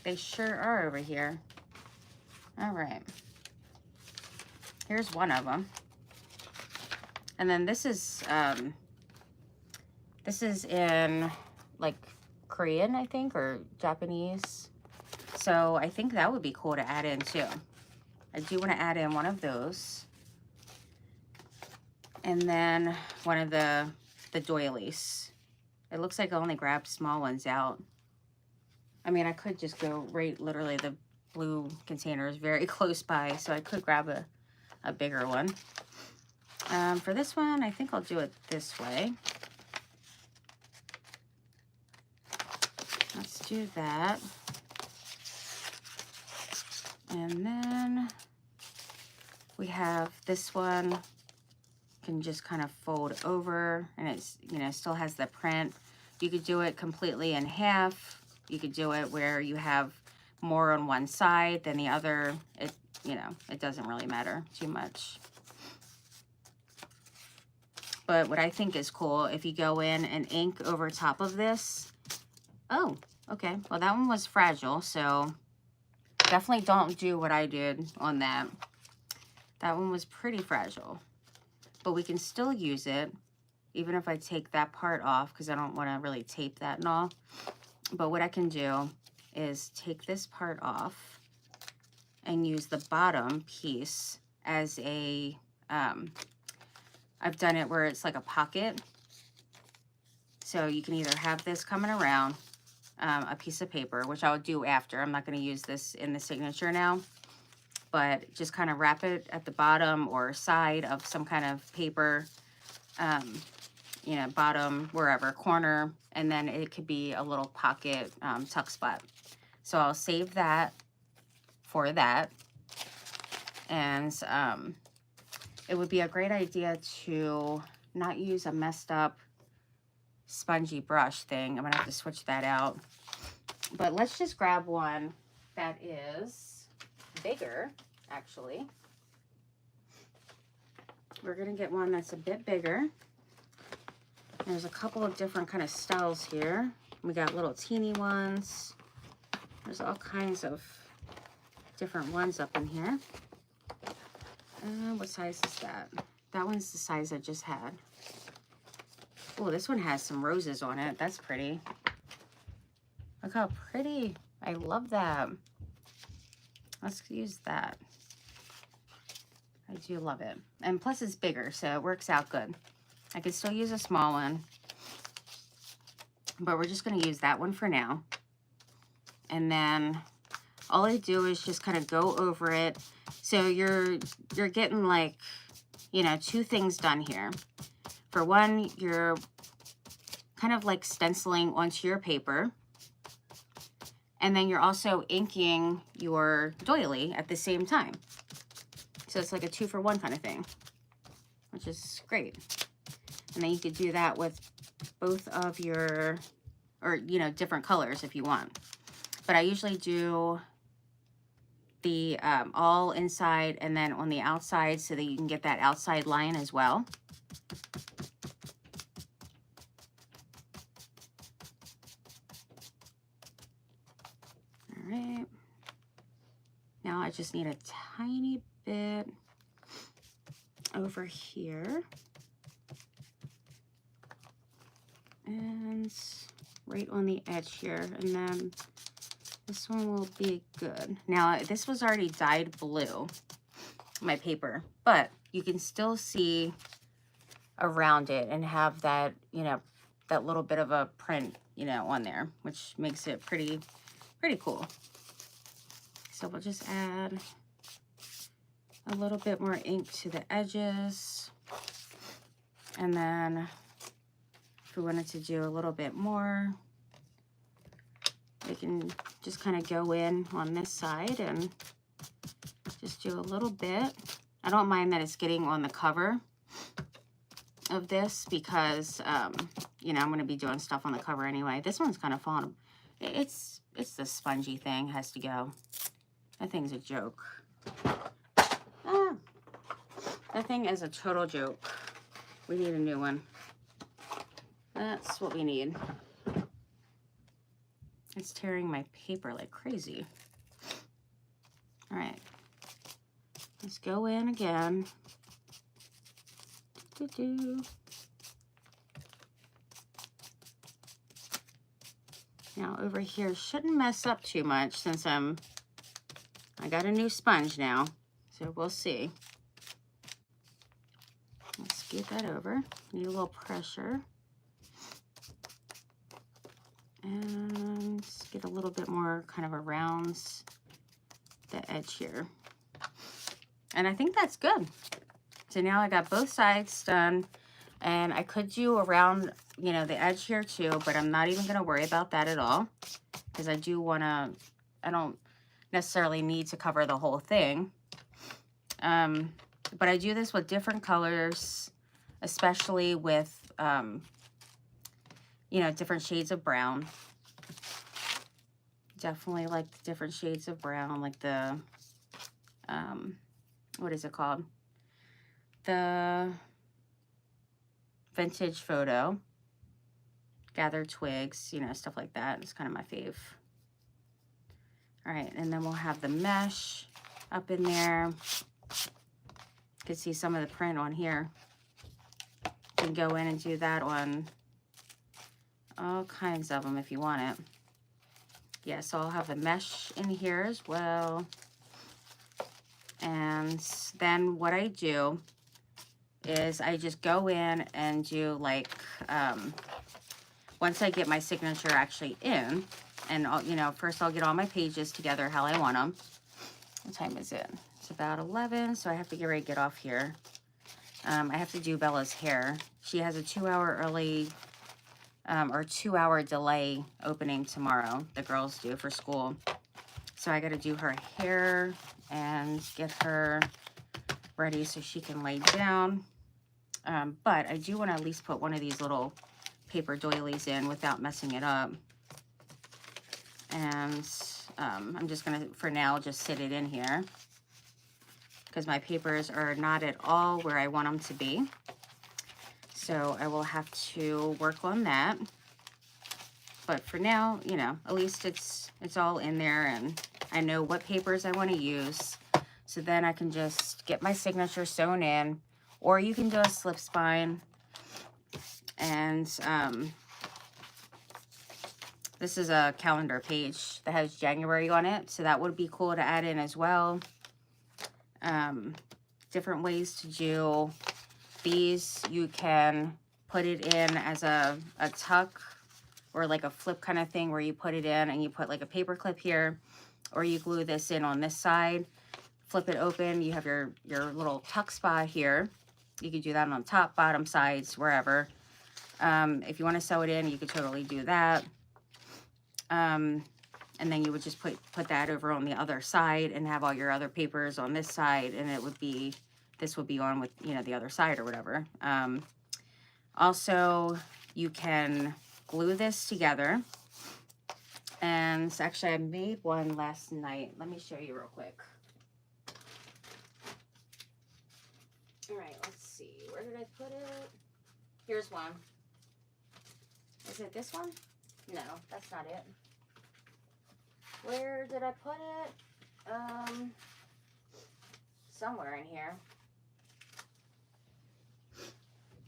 They sure are over here. All right. Here's one of them. And then this is in like Korean, I think, or Japanese. So I think that would be cool to add in too. I do want to add in one of those. And then one of the doilies. It looks like I only grabbed small ones out. I mean, I could just go right, literally the blue container is very close by, so I could grab a bigger one. For this one, I think I'll do it this way. Let's do that. And then we have this one, can just kind of fold over, and it's, you know, still has the print. You could do it completely in half. You could do it where you have more on one side than the other. It, you know, it doesn't really matter too much. But what I think is cool, if you go in and ink over top of this. Oh, okay. Well, that one was fragile, so definitely don't do what I did on that. That one was pretty fragile. But we can still use it, even if I take that part off, because I don't want to really tape that and all. But what I can do is take this part off and use the bottom piece as a, I've done it where it's like a pocket. So you can either have this coming around a piece of paper, which I'll do after. I'm not going to use this in the signature now, but just kind of wrap it at the bottom or side of some kind of paper, you know, bottom, wherever, corner, and then it could be a little pocket tuck spot. So I'll save that for that. And it would be a great idea to not use a messed up spongy brush thing. I'm gonna have to switch that out. But let's just grab one that is bigger, actually. We're gonna get one that's a bit bigger. There's a couple of different kind of styles here. We got little teeny ones. There's all kinds of different ones up in here. What size is that? That one's the size I just had. Oh, this one has some roses on it. That's pretty. Look how pretty. I love that. Let's use that. I do love it. And plus it's bigger, so it works out good. I could still use a small one, but we're just going to use that one for now. And then all I do is just kind of go over it. So you're getting like, you know, two things done here. For one, you're kind of like stenciling onto your paper. And then you're also inking your doily at the same time. So it's like a 2-for-1 kind of thing, which is great. And then you could do that with both of your, or, you know, different colors if you want. But I usually do the all inside and then on the outside so that you can get that outside line as well. All right. Now I just need a tiny bit over here. And right on the edge here, and then this one will be good. Now this was already dyed blue, my paper, but you can still see around it and have that, you know, that little bit of a print, you know, on there, which makes it pretty cool. So we'll just add a little bit more ink to the edges, and then if we wanted to do a little bit more, we can just kind of go in on this side and just do a little bit. I don't mind that it's getting on the cover of this because, you know, I'm going to be doing stuff on the cover anyway. This one's kind of falling. It's the spongy thing, has to go. That thing's a joke. That thing is a total joke. We need a new one. That's what we need. It's tearing my paper like crazy. All right. Let's go in again. Now over here shouldn't mess up too much since I got a new sponge now. So we'll see. Let's scoot that over. Need a little pressure. And get a little bit more kind of around the edge here. And I think that's good. So now I got both sides done, and I could do around, you know, the edge here too, but I'm not even going to worry about that at all because I do want to, I don't necessarily need to cover the whole thing. But I do this with different colors, especially with, you know, different shades of brown. Definitely like the different shades of brown, like the, what is it called? The vintage photo, gathered twigs, you know, stuff like that. It's kind of my fave. All right, and then we'll have the mesh up in there. You can see some of the print on here. You can go in and do that on all kinds of them if you want it. yeah, so I'll have the mesh in here as well. And then what I do is I just go in and do like, once I get my signature actually in, and I'll, you know, first I'll get all my pages together how I want them. What time is it? It's about 11, so I have to get ready to get off here. I have to do Bella's hair. She has a 2-hour early, or 2-hour delay opening tomorrow, the girls do for school. So I gotta do her hair and get her ready so she can lay down. But I do want to at least put one of these little paper doilies in without messing it up. And I'm just gonna, for now, just sit it in here because my papers are not at all where I want them to be. So I will have to work on that. But for now, you know, at least it's all in there and I know what papers I want to use. So then I can just get my signature sewn in, or you can do a slip spine. And this is a calendar page that has January on it, so that would be cool to add in as well. Different ways to do these. You can put it in as a tuck or like a flip kind of thing where you put it in and you put like a paper clip here, or you glue this in on this side, flip it open, you have your little tuck spot here. You could do that on top, bottom, sides, wherever. If you want to sew it in, you could totally do that. And then you would just put that over on the other side and have all your other papers on this side, and it would be, this would be on with, you know, the other side or whatever. Also, you can glue this together. And actually, I made one last night. Let me show you real quick. All right, let's see. Where did I put it? Here's one. Is it this one? No, that's not it. Where did I put it? Somewhere in here.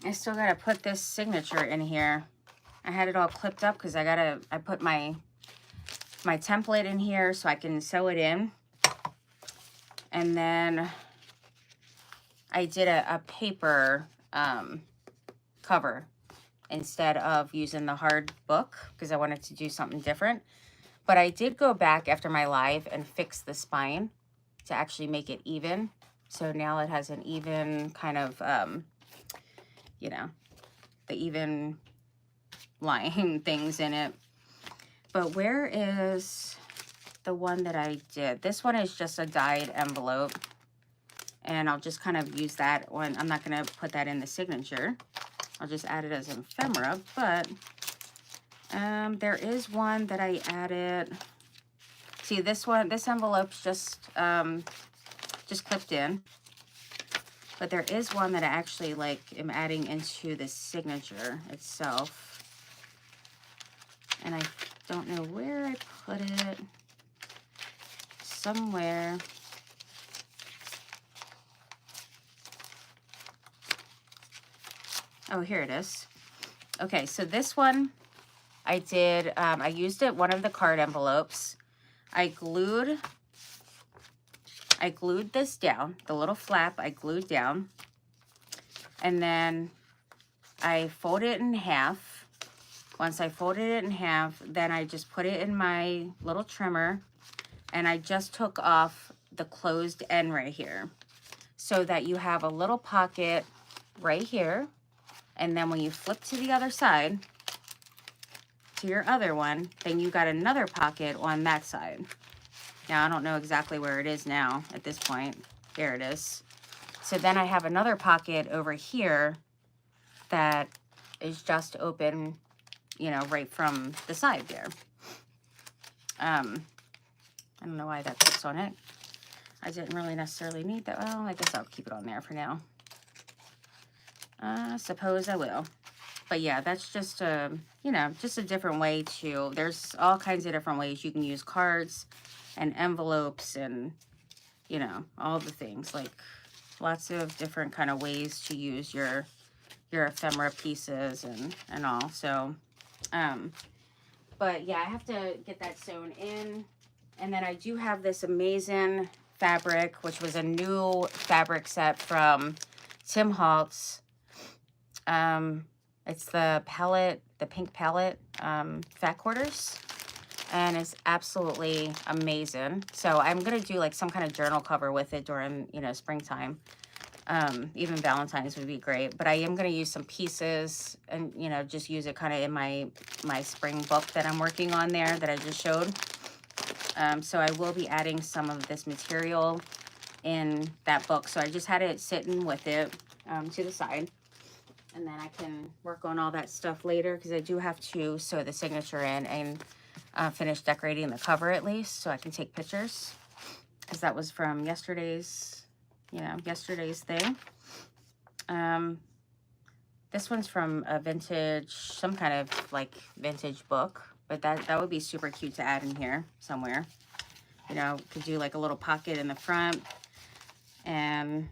I still gotta put this signature in here. I had it all clipped up because I put my template in here so I can sew it in. And then I did a paper cover instead of using the hard book because I wanted to do something different. But I did go back after my live and fix the spine to actually make it even. So now it has an even kind of, you know, the even line things in it. But where is the one that I did? This one is just a dyed envelope. And I'll just kind of use that one. I'm not going to put that in the signature. I'll just add it as an ephemera. But there is one that I added. See, this one, this envelope's just clipped in. But there is one that I actually like am adding into the signature itself. And I don't know where I put it. Somewhere. Oh, here it is. Okay, so this one I did, I used it, one of the card envelopes. I glued this down, the little flap I glued down. And then I folded it in half. Once I folded it in half, then I just put it in my little trimmer. And I just took off the closed end right here. So that you have a little pocket right here. And then when you flip to the other side, to your other one, then you got another pocket on that side. Now, I don't know exactly where it is now at this point. There it is. So then I have another pocket over here that is just open, you know, right from the side there. I don't know why that fits on it. I didn't really necessarily need that. Well, I guess I'll keep it on there for now. Suppose I will. But yeah, that's just a, you know, just a different way to, there's all kinds of different ways you can use cards and envelopes and, you know, all the things, like lots of different kind of ways to use your ephemera pieces and all. So, But yeah, I have to get that sewn in. And then I do have this amazing fabric, which was a new fabric set from Tim Holtz. It's the palette, the pink palette, fat quarters. And it's absolutely amazing. So I'm going to do like some kind of journal cover with it during, you know, springtime. Even Valentine's would be great. But I am going to use some pieces and, you know, just use it kind of in my spring book that I'm working on there that I just showed. So I will be adding some of this material in that book. So I just had it sitting with it to the side. And then I can work on all that stuff later because I do have to sew the signature in and finish decorating the cover at least so I can take pictures. Because that was from yesterday's, you know, yesterday's thing. This one's from a vintage, some kind of like vintage book. But that would be super cute to add in here somewhere. You know, could do like a little pocket in the front. And,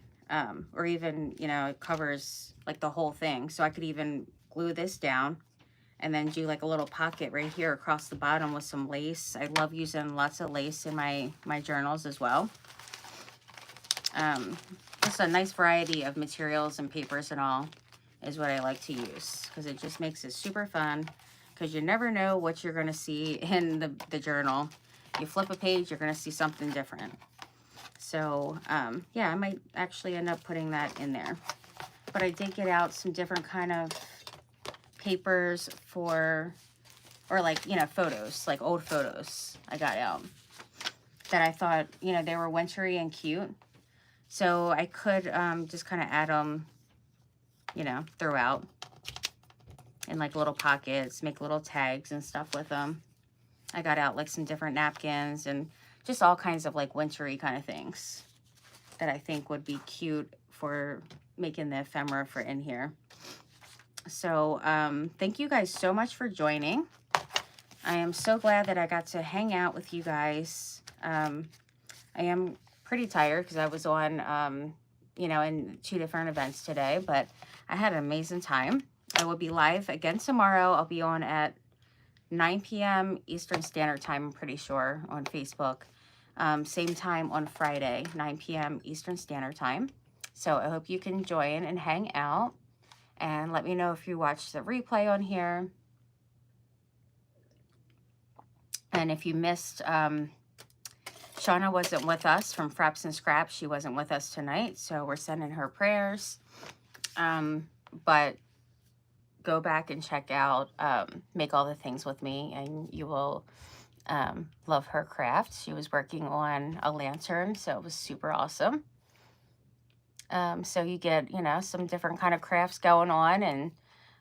or even, you know, it covers like the whole thing. So I could even glue this down and then do like a little pocket right here across the bottom with some lace. I love using lots of lace in my journals as well. Just a nice variety of materials and papers and all is what I like to use because it just makes it super fun because you never know what you're going to see in the journal. You flip a page, you're going to see something different. So, yeah, I might actually end up putting that in there. But I did get out some different kind of papers for, or like, you know, photos, like old photos I got out that I thought, you know, they were wintry and cute. So I could just kind of add them, you know, throughout in like little pockets, make little tags and stuff with them. I got out like some different napkins and just all kinds of like wintry kind of things that I think would be cute for making the ephemera for in here. So thank you guys so much for joining. I am so glad that I got to hang out with you guys. I am pretty tired because I was on, you know, in 2 different events today, but I had an amazing time. I will be live again tomorrow. I'll be on at 9 p.m. Eastern Standard Time, I'm pretty sure, on Facebook. Same time on Friday, 9 p.m. Eastern Standard Time. So I hope you can join and hang out. And let me know if you watch the replay on here. And if you missed, Shauna wasn't with us from Fraps and Scraps. She wasn't with us tonight. So we're sending her prayers. But go back and check out Make All the Things With Me. And you will love her craft. She was working on a lantern. So it was super awesome. So you get, you know, some different kind of crafts going on. And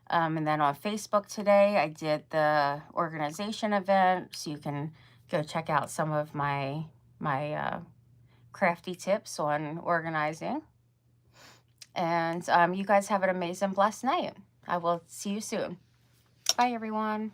then on Facebook today, I did the organization event. So you can go check out some of my crafty tips on organizing. And you guys have an amazing, blessed night. I will see you soon. Bye, everyone.